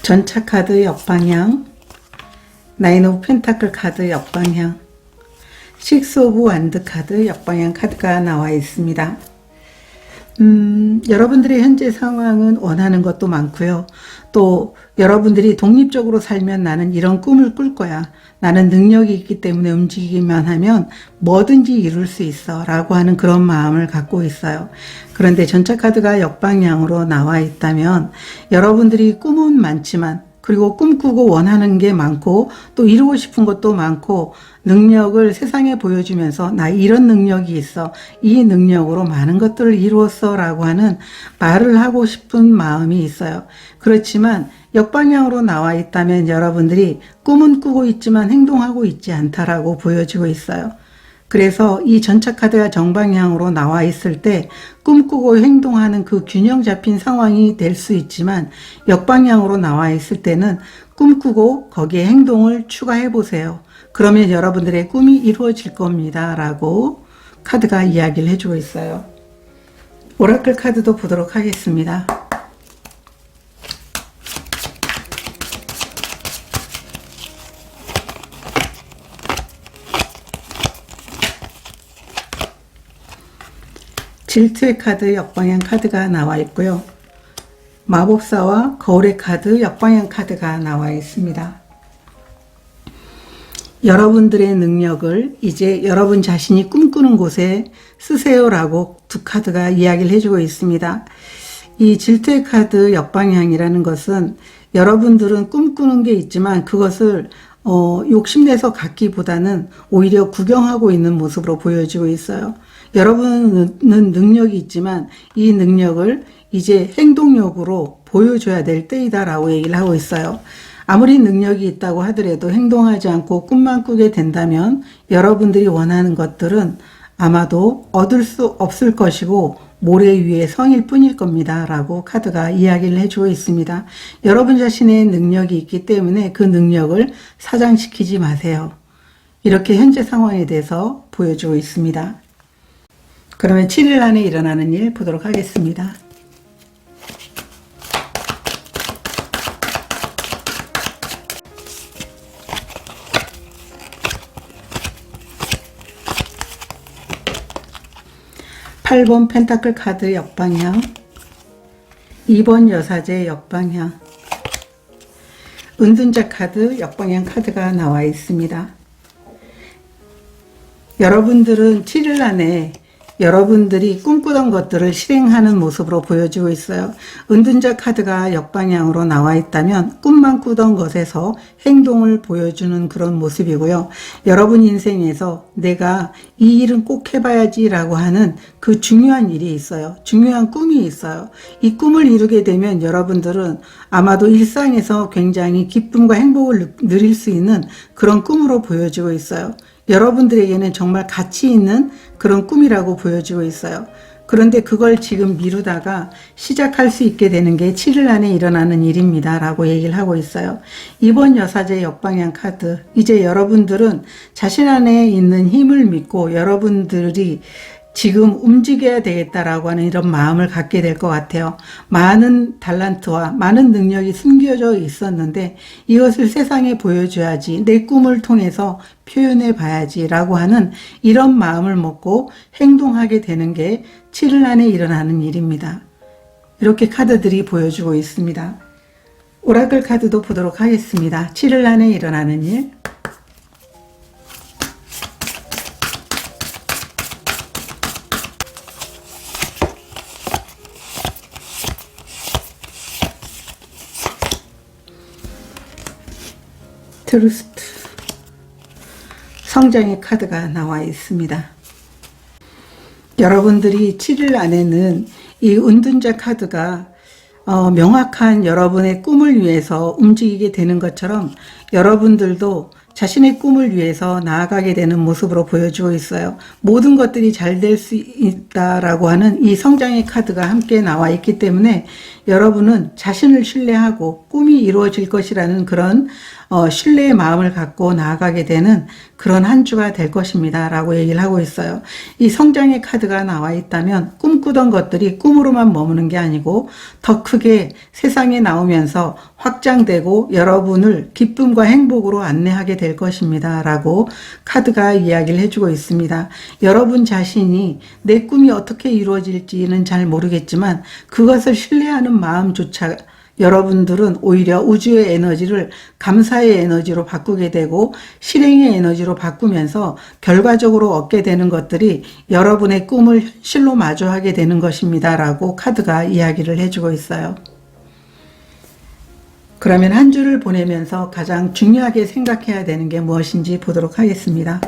S1: 전차 카드 역방향, 나인 오브 펜타클 카드 역방향, 식스 오브 완드 카드 역방향 카드가 나와 있습니다. 여러분들의 현재 상황은 원하는 것도 많고요. 또 여러분들이 독립적으로 살면 나는 이런 꿈을 꿀 거야. 나는 능력이 있기 때문에 움직이기만 하면 뭐든지 이룰 수 있어 라고 하는 그런 마음을 갖고 있어요. 그런데 전차 카드가 역방향으로 나와 있다면 여러분들이 꿈은 많지만 그리고 꿈꾸고 원하는 게 많고 또 이루고 싶은 것도 많고 능력을 세상에 보여주면서 나 이런 능력이 있어 이 능력으로 많은 것들을 이루었어 라고 하는 말을 하고 싶은 마음이 있어요. 그렇지만 역방향으로 나와 있다면 여러분들이 꿈은 꾸고 있지만 행동하고 있지 않다라고 보여지고 있어요. 그래서 이 전차 카드가 정방향으로 나와 있을 때 꿈꾸고 행동하는 그 균형 잡힌 상황이 될 수 있지만 역방향으로 나와 있을 때는 꿈꾸고 거기에 행동을 추가해 보세요. 그러면 여러분들의 꿈이 이루어질 겁니다. 라고 카드가 이야기를 해주고 있어요. 오라클 카드도 보도록 하겠습니다. 질투의 카드 역방향 카드가 나와 있고요. 마법사와 거울의 카드 역방향 카드가 나와 있습니다. 여러분들의 능력을 이제 여러분 자신이 꿈꾸는 곳에 쓰세요라고 두 카드가 이야기를 해주고 있습니다. 이 질투의 카드 역방향이라는 것은 여러분들은 꿈꾸는 게 있지만 그것을 욕심내서 갖기보다는 오히려 구경하고 있는 모습으로 보여지고 있어요. 여러분은 능력이 있지만 이 능력을 이제 행동력으로 보여줘야 될 때이다 라고 얘기를 하고 있어요. 아무리 능력이 있다고 하더라도 행동하지 않고 꿈만 꾸게 된다면 여러분들이 원하는 것들은 아마도 얻을 수 없을 것이고 모래 위의 성일 뿐일 겁니다 라고 카드가 이야기를 해주고 있습니다. 여러분 자신의 능력이 있기 때문에 그 능력을 사장시키지 마세요. 이렇게 현재 상황에 대해서 보여주고 있습니다. 그러면 7일 안에 일어나는 일 보도록 하겠습니다. (8번) 펜타클 카드 역방향, 2번 여사제 역방향, 은둔자 카드 역방향 카드가 나와 있습니다. 여러분들은 7일 안에 여러분들이 꿈꾸던 것들을 실행하는 모습으로 보여지고 있어요. 은둔자 카드가 역방향으로 나와 있다면 꿈만 꾸던 것에서 행동을 보여주는 그런 모습이고요. 여러분 인생에서 내가 이 일은 꼭 해봐야지 라고 하는 그 중요한 일이 있어요. 중요한 꿈이 있어요. 이 꿈을 이루게 되면 여러분들은 아마도 일상에서 굉장히 기쁨과 행복을 누릴 수 있는 그런 꿈으로 보여지고 있어요. 여러분들에게는 정말 가치 있는 그런 꿈이라고 보여지고 있어요. 그런데 그걸 지금 미루다가 시작할 수 있게 되는 게 7일 안에 일어나는 일입니다 라고 얘기를 하고 있어요. 이번 여사제 역방향 카드, 이제 여러분들은 자신 안에 있는 힘을 믿고 여러분들이 지금 움직여야 되겠다라고 하는 이런 마음을 갖게 될 것 같아요. 많은 달란트와 많은 능력이 숨겨져 있었는데 이것을 세상에 보여줘야지, 내 꿈을 통해서 표현해 봐야지 라고 하는 이런 마음을 먹고 행동하게 되는 게 7일 안에 일어나는 일입니다. 이렇게 카드들이 보여주고 있습니다. 오라클 카드도 보도록 하겠습니다. 7일 안에 일어나는 일, 트루스트, 성장의 카드가 나와 있습니다. 여러분들이 7일 안에는 이 은둔자 카드가 명확한 여러분의 꿈을 위해서 움직이게 되는 것처럼 여러분들도 자신의 꿈을 위해서 나아가게 되는 모습으로 보여주고 있어요. 모든 것들이 잘 될 수 있다라고 하는 이 성장의 카드가 함께 나와 있기 때문에 여러분은 자신을 신뢰하고 꿈이 이루어질 것이라는 그런 신뢰의 마음을 갖고 나아가게 되는 그런 한 주가 될 것입니다 라고 얘기를 하고 있어요. 이 성장의 카드가 나와 있다면 꿈꾸던 것들이 꿈으로만 머무는 게 아니고 더 크게 세상에 나오면서 확장되고 여러분을 기쁨과 행복으로 안내하게 될 것입니다 라고 카드가 이야기를 해주고 있습니다. 여러분 자신이 내 꿈이 어떻게 이루어질지는 잘 모르겠지만 그것을 신뢰하는 마음조차 여러분들은 오히려 우주의 에너지를 감사의 에너지로 바꾸게 되고 실행의 에너지로 바꾸면서 결과적으로 얻게 되는 것들이 여러분의 꿈을 현실로 마주하게 되는 것입니다 라고 카드가 이야기를 해주고 있어요. 그러면 한 주를 보내면서 가장 중요하게 생각해야 되는 게 무엇인지 보도록 하겠습니다.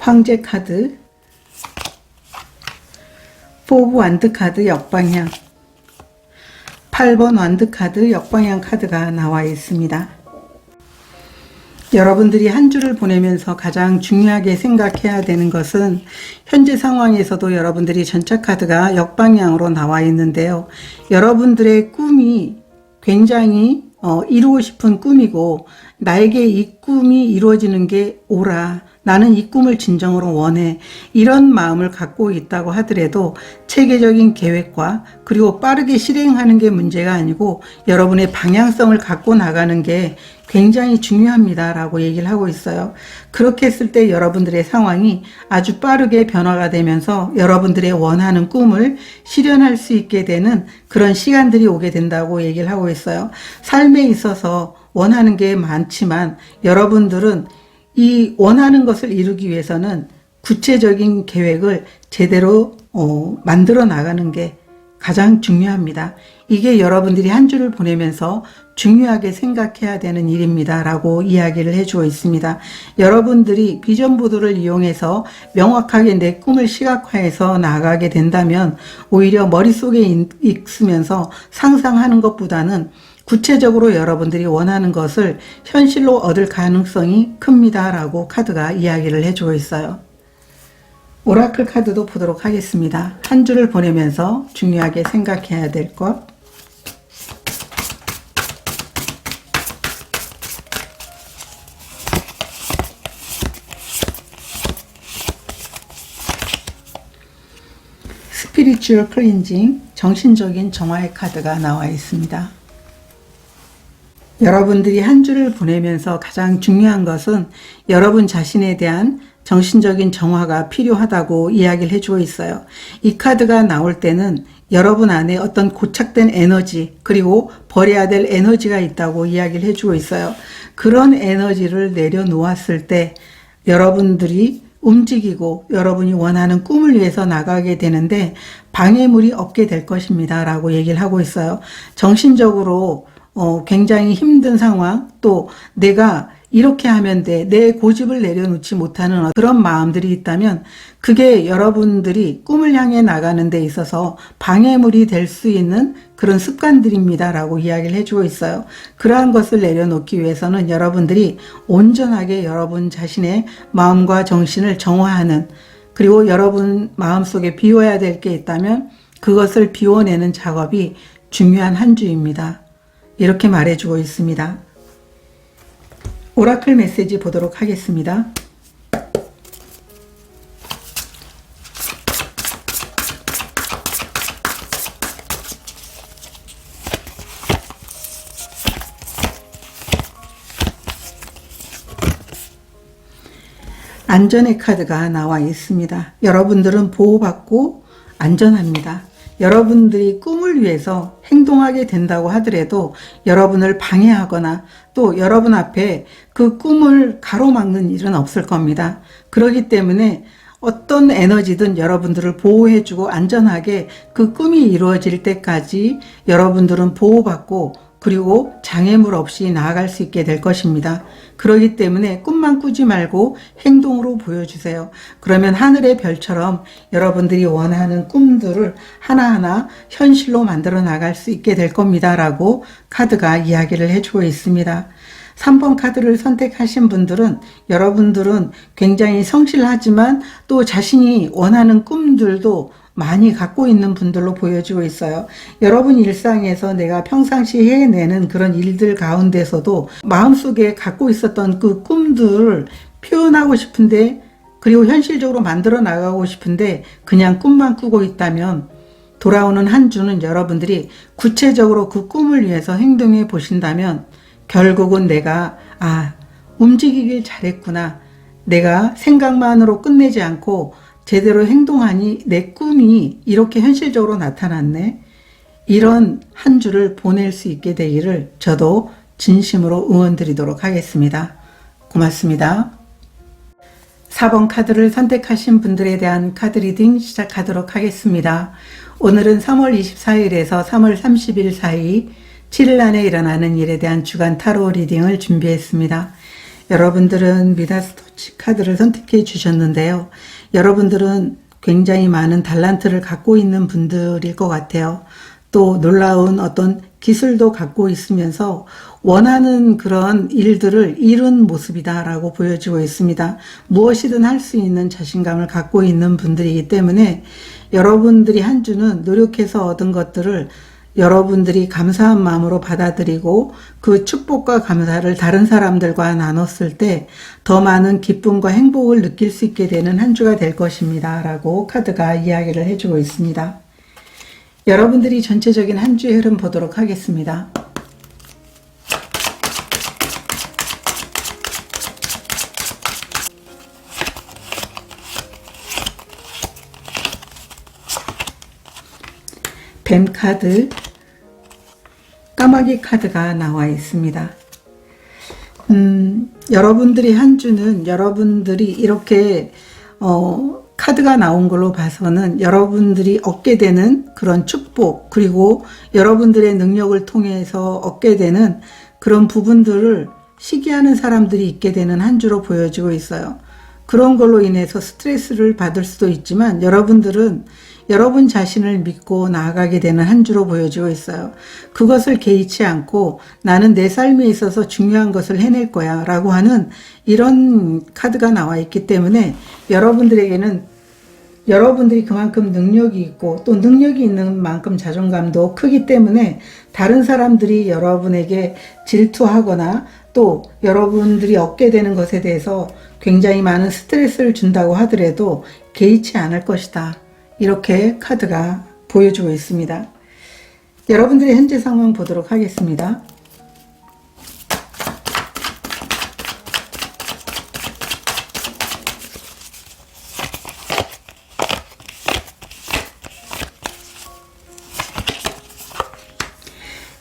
S1: 황제 카드, 4브 완드 카드 역방향, 8번 완드 카드 역방향 카드가 나와 있습니다. 여러분들이 한 주를 보내면서 가장 중요하게 생각해야 되는 것은 현재 상황에서도 여러분들이 전차카드가 역방향으로 나와 있는데요. 여러분들의 꿈이 굉장히 이루고 싶은 꿈이고 나에게 이 꿈이 이루어지는 게 오라. 나는 이 꿈을 진정으로 원해. 이런 마음을 갖고 있다고 하더라도 체계적인 계획과 그리고 빠르게 실행하는 게 문제가 아니고 여러분의 방향성을 갖고 나가는 게 굉장히 중요합니다 라고 얘기를 하고 있어요. 그렇게 했을 때 여러분들의 상황이 아주 빠르게 변화가 되면서 여러분들의 원하는 꿈을 실현할 수 있게 되는 그런 시간들이 오게 된다고 얘기를 하고 있어요. 삶에 있어서 원하는 게 많지만 여러분들은 이 원하는 것을 이루기 위해서는 구체적인 계획을 제대로 만들어 나가는 게 가장 중요합니다. 이게 여러분들이 한 주를 보내면서 중요하게 생각해야 되는 일입니다 라고 이야기를 해주고 있습니다. 여러분들이 비전 보드를 이용해서 명확하게 내 꿈을 시각화해서 나가게 된다면 오히려 머릿속에 있으면서 상상하는 것보다는 구체적으로 여러분들이 원하는 것을 현실로 얻을 가능성이 큽니다 라고 카드가 이야기를 해주고 있어요. 오라클 카드도 보도록 하겠습니다. 한 주를 보내면서 중요하게 생각해야 될 것. 스피리추얼 클린징, 정신적인 정화의 카드가 나와 있습니다. 여러분들이 한 주를 보내면서 가장 중요한 것은 여러분 자신에 대한 정신적인 정화가 필요하다고 이야기를 해주고 있어요. 이 카드가 나올 때는 여러분 안에 어떤 고착된 에너지 그리고 버려야 될 에너지가 있다고 이야기를 해주고 있어요. 그런 에너지를 내려놓았을 때 여러분들이 움직이고 여러분이 원하는 꿈을 위해서 나가게 되는데 방해물이 없게 될 것입니다 라고 얘기를 하고 있어요. 정신적으로 굉장히 힘든 상황, 또 내가 이렇게 하면 돼, 내 고집을 내려놓지 못하는 그런 마음들이 있다면 그게 여러분들이 꿈을 향해 나가는 데 있어서 방해물이 될 수 있는 그런 습관들입니다 라고 이야기를 해주고 있어요. 그러한 것을 내려놓기 위해서는 여러분들이 온전하게 여러분 자신의 마음과 정신을 정화하는, 그리고 여러분 마음속에 비워야 될 게 있다면 그것을 비워내는 작업이 중요한 한 주입니다. 이렇게 말해주고 있습니다. 오라클 메시지 보도록 하겠습니다. 안전의 카드가 나와 있습니다. 여러분들은 보호받고 안전합니다. 여러분들이 꿈을 위해서 행동하게 된다고 하더라도 여러분을 방해하거나 또 여러분 앞에 그 꿈을 가로막는 일은 없을 겁니다. 그렇기 때문에 어떤 에너지든 여러분들을 보호해주고 안전하게 그 꿈이 이루어질 때까지 여러분들은 보호받고 그리고 장애물 없이 나아갈 수 있게 될 것입니다. 그렇기 때문에 꿈만 꾸지 말고 행동으로 보여주세요. 그러면 하늘의 별처럼 여러분들이 원하는 꿈들을 하나하나 현실로 만들어 나갈 수 있게 될 겁니다 라고 카드가 이야기를 해주고 있습니다. 3번 카드를 선택하신 분들은 여러분들은 굉장히 성실하지만 또 자신이 원하는 꿈들도 많이 갖고 있는 분들로 보여지고 있어요. 여러분 일상에서 내가 평상시 해내는 그런 일들 가운데서도 마음속에 갖고 있었던 그 꿈들을 표현하고 싶은데, 그리고 현실적으로 만들어 나가고 싶은데 그냥 꿈만 꾸고 있다면 돌아오는 한 주는 여러분들이 구체적으로 그 꿈을 위해서 행동해 보신다면 결국은 내가 움직이길 잘했구나, 내가 생각만으로 끝내지 않고 제대로 행동하니 내 꿈이 이렇게 현실적으로 나타났네, 이런 한 주를 보낼 수 있게 되기를 저도 진심으로 응원드리도록 하겠습니다. 고맙습니다. 4번 카드를 선택하신 분들에 대한 카드 리딩 시작하도록 하겠습니다. 오늘은 3월 24일에서 3월 30일 사이 7일 안에 일어나는 일에 대한 주간 타로 리딩을 준비했습니다. 여러분들은 미다스 토치 카드를 선택해 주셨는데요. 여러분들은 굉장히 많은 달란트를 갖고 있는 분들일 것 같아요. 또 놀라운 어떤 기술도 갖고 있으면서 원하는 그런 일들을 이룬 모습이다라고 보여지고 있습니다. 무엇이든 할 수 있는 자신감을 갖고 있는 분들이기 때문에 여러분들이 한 주는 노력해서 얻은 것들을 여러분들이 감사한 마음으로 받아들이고 그 축복과 감사를 다른 사람들과 나눴을 때 더 많은 기쁨과 행복을 느낄 수 있게 되는 한 주가 될 것입니다. 라고 카드가 이야기를 해주고 있습니다. 여러분들이 전체적인 한 주의 흐름 보도록 하겠습니다. 뱀 카드, 까마귀 카드가 나와 있습니다. 여러분들이 한 주는 여러분들이 이렇게 카드가 나온 걸로 봐서는 여러분들이 얻게 되는 그런 축복, 그리고 여러분들의 능력을 통해서 얻게 되는 그런 부분들을 시기하는 사람들이 있게 되는 한 주로 보여지고 있어요. 그런 걸로 인해서 스트레스를 받을 수도 있지만 여러분들은 여러분 자신을 믿고 나아가게 되는 한 주로 보여지고 있어요. 그것을 개의치 않고 나는 내 삶에 있어서 중요한 것을 해낼 거야 라고 하는 이런 카드가 나와 있기 때문에 여러분들에게는 여러분들이 그만큼 능력이 있고 또 능력이 있는 만큼 자존감도 크기 때문에 다른 사람들이 여러분에게 질투하거나 또 여러분들이 얻게 되는 것에 대해서 굉장히 많은 스트레스를 준다고 하더라도 개의치 않을 것이다. 이렇게 카드가 보여주고 있습니다. 여러분들의 현재 상황 보도록 하겠습니다.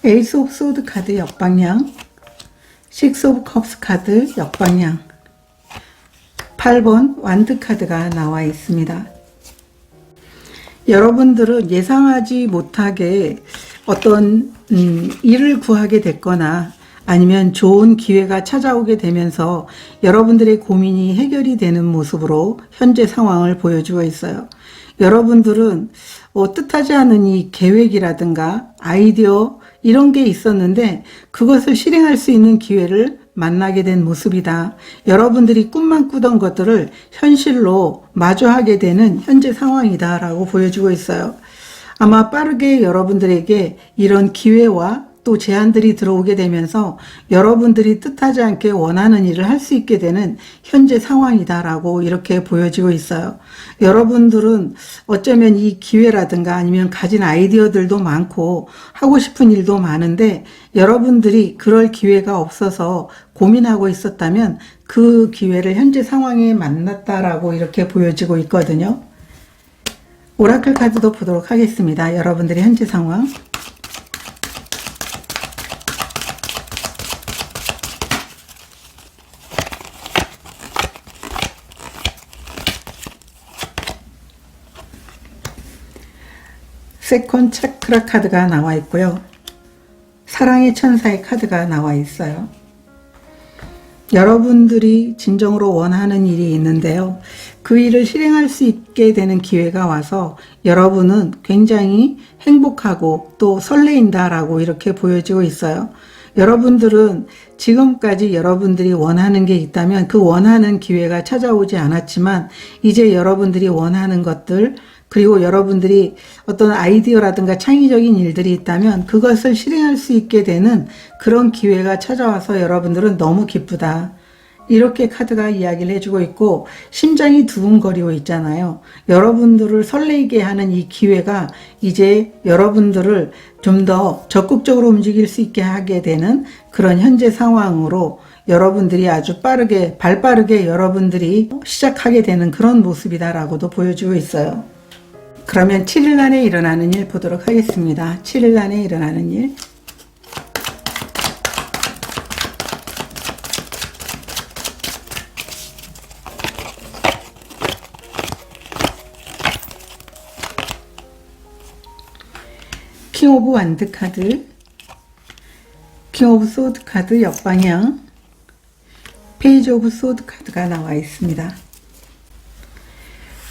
S1: 에이스 오브 소드 카드 역방향, 식스 오브 컵스 카드 역방향, 8번 완드 카드가 나와 있습니다. 여러분들은 예상하지 못하게 어떤 일을 구하게 됐거나 아니면 좋은 기회가 찾아오게 되면서 여러분들의 고민이 해결이 되는 모습으로 현재 상황을 보여주고 있어요. 여러분들은 뜻하지 않은 이 계획이라든가 아이디어 이런 게 있었는데 그것을 실행할 수 있는 기회를 만나게 된 모습이다. 여러분들이 꿈만 꾸던 것들을 현실로 마주하게 되는 현재 상황이다 라고 보여주고 있어요. 아마 빠르게 여러분들에게 이런 기회와 또 제안들이 들어오게 되면서 여러분들이 뜻하지 않게 원하는 일을 할 수 있게 되는 현재 상황이다 라고 이렇게 보여지고 있어요. 여러분들은 어쩌면 이 기회라든가 아니면 가진 아이디어들도 많고 하고 싶은 일도 많은데 여러분들이 그럴 기회가 없어서 고민하고 있었다면 그 기회를 현재 상황에 만났다라고 이렇게 보여지고 있거든요. 오라클 카드도 보도록 하겠습니다. 여러분들의 현재 상황. 세컨 차크라 카드가 나와 있고요. 사랑의 천사의 카드가 나와 있어요. 여러분들이 진정으로 원하는 일이 있는데요. 그 일을 실행할 수 있게 되는 기회가 와서 여러분은 굉장히 행복하고 또 설레인다라고 이렇게 보여지고 있어요. 여러분들은 지금까지 여러분들이 원하는 게 있다면 그 원하는 기회가 찾아오지 않았지만 이제 여러분들이 원하는 것들 그리고 여러분들이 어떤 아이디어라든가 창의적인 일들이 있다면 그것을 실행할 수 있게 되는 그런 기회가 찾아와서 여러분들은 너무 기쁘다. 이렇게 카드가 이야기를 해주고 있고 심장이 두근거리고 있잖아요. 여러분들을 설레게 하는 이 기회가 이제 여러분들을 좀 더 적극적으로 움직일 수 있게 하게 되는 그런 현재 상황으로 여러분들이 아주 빠르게 발빠르게 여러분들이 시작하게 되는 그런 모습이다라고도 보여주고 있어요. 그러면 7일 안에 일어나는 일 보도록 하겠습니다. 7일 안에 일어나는 일. 킹 오브 완드 카드, 킹 오브 소드 카드 역방향, 페이지 오브 소드 카드가 나와 있습니다.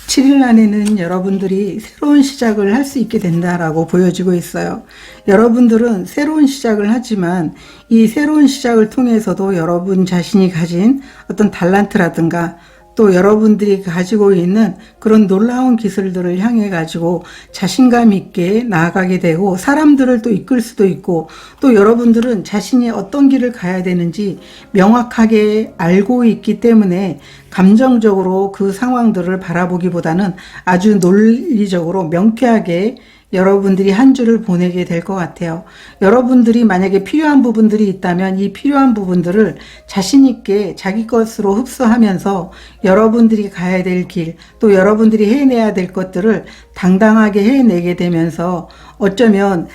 S1: 7일 안에는 여러분들이 새로운 시작을 할 수 있게 된다라고 보여지고 있어요. 여러분들은 새로운 시작을 하지만 이 새로운 시작을 통해서도 여러분 자신이 가진 어떤 달란트라든가 또 여러분들이 가지고 있는 그런 놀라운 기술들을 향해 가지고 자신감 있게 나아가게 되고 사람들을 또 이끌 수도 있고 또 여러분들은 자신이 어떤 길을 가야 되는지 명확하게 알고 있기 때문에 감정적으로 그 상황들을 바라보기보다는 아주 논리적으로 명쾌하게 여러분들이 한 주를 보내게 될 것 같아요. 여러분들이 만약에 필요한 부분들이 있다면 이 필요한 부분들을 자신 있게 자기 것으로 흡수하면서 여러분들이 가야 될 길, 또 여러분들이 해내야 될 것들을 당당하게 해내게 되면서 어쩌면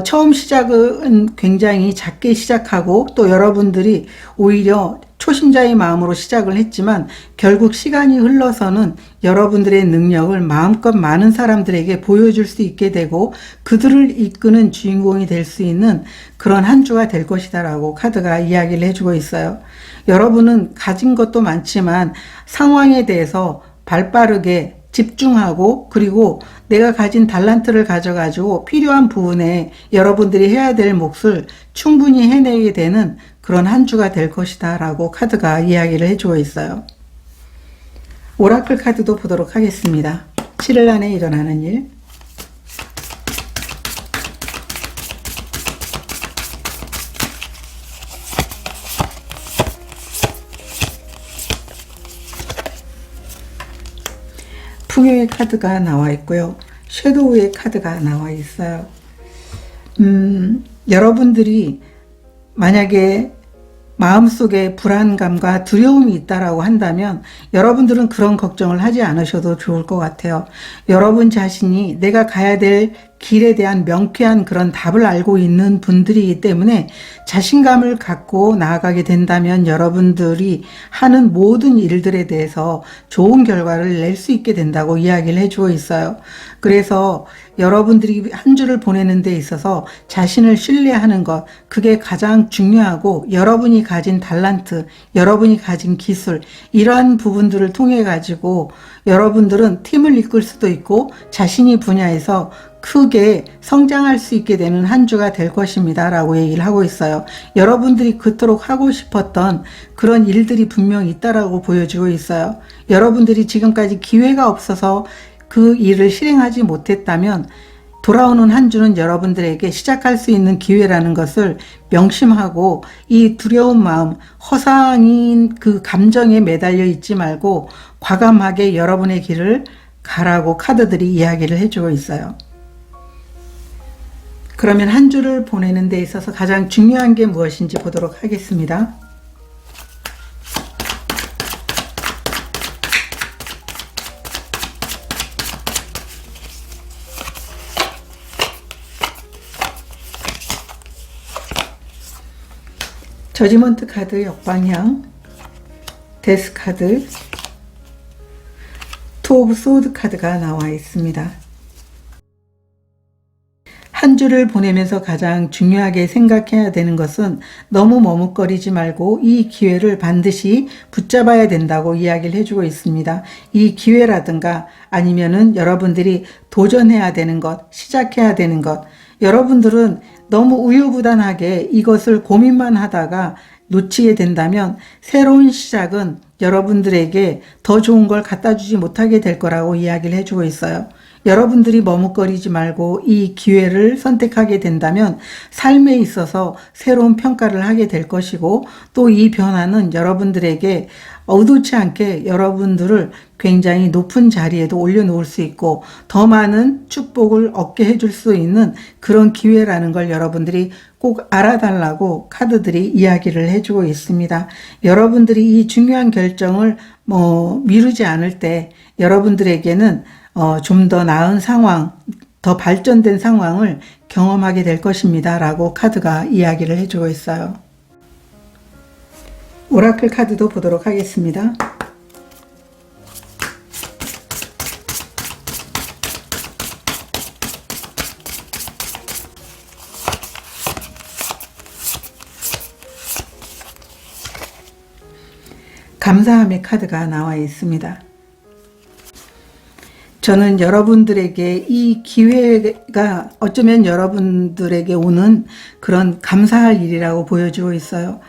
S1: 처음 시작은 굉장히 작게 시작하고 또 여러분들이 오히려 초심자의 마음으로 시작을 했지만 결국 시간이 흘러서는 여러분들의 능력을 마음껏 많은 사람들에게 보여줄 수 있게 되고 그들을 이끄는 주인공이 될 수 있는 그런 한 주가 될 것이다 라고 카드가 이야기를 해주고 있어요. 여러분은 가진 것도 많지만 상황에 대해서 발빠르게 집중하고 그리고 내가 가진 달란트를 가져가지고 필요한 부분에 여러분들이 해야 될 몫을 충분히 해내게 되는 그런 한 주가 될 것이다 라고 카드가 이야기를 해주고 있어요. 오라클 카드도 보도록 하겠습니다. 7일 안에 일어나는 일. 풍요의 카드가 나와 있고요. 섀도우의 카드가 나와 있어요. 여러분들이 만약에 마음속에 불안감과 두려움이 있다라고 한다면 여러분들은 그런 걱정을 하지 않으셔도 좋을 것 같아요. 여러분 자신이 내가 가야 될 길에 대한 명쾌한 그런 답을 알고 있는 분들이기 때문에 자신감을 갖고 나아가게 된다면 여러분들이 하는 모든 일들에 대해서 좋은 결과를 낼 수 있게 된다고 이야기를 해주고 있어요. 그래서 여러분들이 한 주를 보내는 데 있어서 자신을 신뢰하는 것, 그게 가장 중요하고 여러분이 가진 달란트, 여러분이 가진 기술, 이러한 부분들을 통해 가지고 여러분들은 팀을 이끌 수도 있고 자신이 분야에서 크게 성장할 수 있게 되는 한 주가 될 것입니다 라고 얘기를 하고 있어요. 여러분들이 그토록 하고 싶었던 그런 일들이 분명히 있다라고 보여지고 있어요. 여러분들이 지금까지 기회가 없어서 그 일을 실행하지 못했다면 돌아오는 한 주는 여러분들에게 시작할 수 있는 기회라는 것을 명심하고 이 두려운 마음, 허상인 그 감정에 매달려 있지 말고 과감하게 여러분의 길을 가라고 카드들이 이야기를 해주고 있어요. 그러면 한 주를 보내는 데 있어서 가장 중요한 게 무엇인지 보도록 하겠습니다. 저지먼트 카드 역방향, 데스 카드, 투 오브 소드 카드가 나와 있습니다. 한 주를 보내면서 가장 중요하게 생각해야 되는 것은 너무 머뭇거리지 말고 이 기회를 반드시 붙잡아야 된다고 이야기를 해주고 있습니다. 이 기회라든가 아니면은 여러분들이 도전해야 되는 것, 시작해야 되는 것, 여러분들은 너무 우유부단하게 이것을 고민만 하다가 놓치게 된다면 새로운 시작은 여러분들에게 더 좋은 걸 갖다 주지 못하게 될 거라고 이야기를 해주고 있어요. 여러분들이 머뭇거리지 말고 이 기회를 선택하게 된다면 삶에 있어서 새로운 평가를 하게 될 것이고 또 이 변화는 여러분들에게 의도치 않게 여러분들을 굉장히 높은 자리에도 올려놓을 수 있고 더 많은 축복을 얻게 해줄 수 있는 그런 기회라는 걸 여러분들이 꼭 알아달라고 카드들이 이야기를 해주고 있습니다. 여러분들이 이 중요한 결정을 미루지 않을 때 여러분들에게는 좀 더 나은 상황, 더 발전된 상황을 경험하게 될 것입니다 라고 카드가 이야기를 해주고 있어요. 오라클 카드도 보도록 하겠습니다. 감사함의 카드가 나와 있습니다. 저는 여러분들에게 이 기회가 어쩌면 여러분들에게 오는 그런 감사할 일이라고 보여지고 있어요.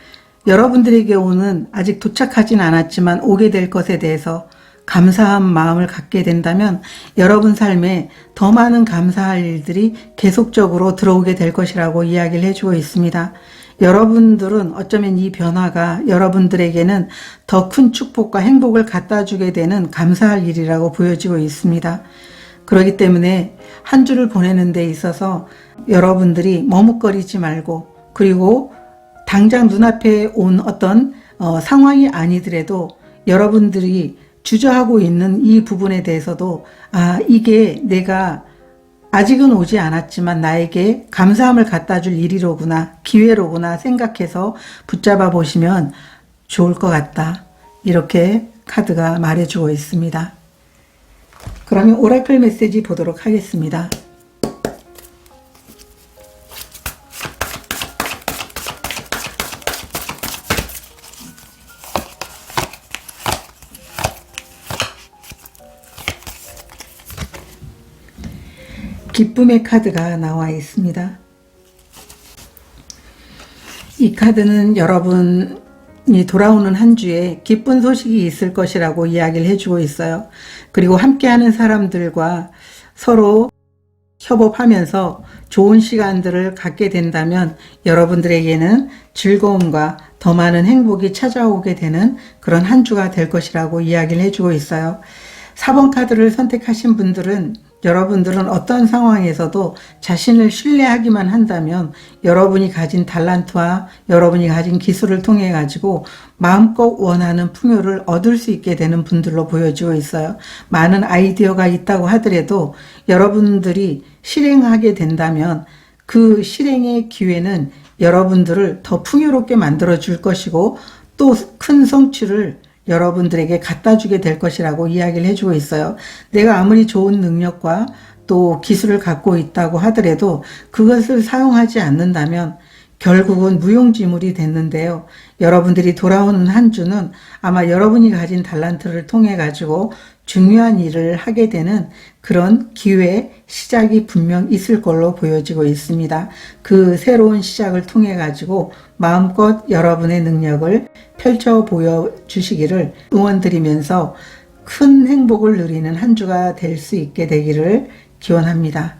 S1: 여러분들에게 오는 아직 도착하진 않았지만 오게 될 것에 대해서 감사한 마음을 갖게 된다면 여러분 삶에 더 많은 감사할 일들이 계속적으로 들어오게 될 것이라고 이야기를 해주고 있습니다. 여러분들은 어쩌면 이 변화가 여러분들에게는 더 큰 축복과 행복을 갖다 주게 되는 감사할 일이라고 보여지고 있습니다. 그렇기 때문에 한 주를 보내는 데 있어서 여러분들이 머뭇거리지 말고, 그리고 당장 눈앞에 온 어떤 상황이 아니더라도 여러분들이 주저하고 있는 이 부분에 대해서도 이게 내가 아직은 오지 않았지만 나에게 감사함을 갖다 줄 일이로구나, 기회로구나 생각해서 붙잡아 보시면 좋을 것 같다. 이렇게 카드가 말해주고 있습니다. 그러면 오라클 메시지 보도록 하겠습니다. 기쁨의 카드가 나와 있습니다. 이 카드는 여러분이 돌아오는 한 주에 기쁜 소식이 있을 것이라고 이야기를 해주고 있어요. 그리고 함께하는 사람들과 서로 협업하면서 좋은 시간들을 갖게 된다면 여러분들에게는 즐거움과 더 많은 행복이 찾아오게 되는 그런 한 주가 될 것이라고 이야기를 해주고 있어요. 4번 카드를 선택하신 분들은 여러분들은 어떤 상황에서도 자신을 신뢰하기만 한다면 여러분이 가진 달란트와 여러분이 가진 기술을 통해 가지고 마음껏 원하는 풍요를 얻을 수 있게 되는 분들로 보여지고 있어요. 많은 아이디어가 있다고 하더라도 여러분들이 실행하게 된다면 그 실행의 기회는 여러분들을 더 풍요롭게 만들어 줄 것이고 또 큰 성취를 여러분들에게 갖다 주게 될 것이라고 이야기를 해주고 있어요. 내가 아무리 좋은 능력과 또 기술을 갖고 있다고 하더라도 그것을 사용하지 않는다면 결국은 무용지물이 됐는데요. 여러분들이 돌아오는 한 주는 아마 여러분이 가진 달란트를 통해 가지고 중요한 일을 하게 되는 그런 기회, 시작이 분명 있을 걸로 보여지고 있습니다. 그 새로운 시작을 통해 가지고 마음껏 여러분의 능력을 펼쳐 보여주시기를 응원드리면서 큰 행복을 누리는 한 주가 될 수 있게 되기를 기원합니다.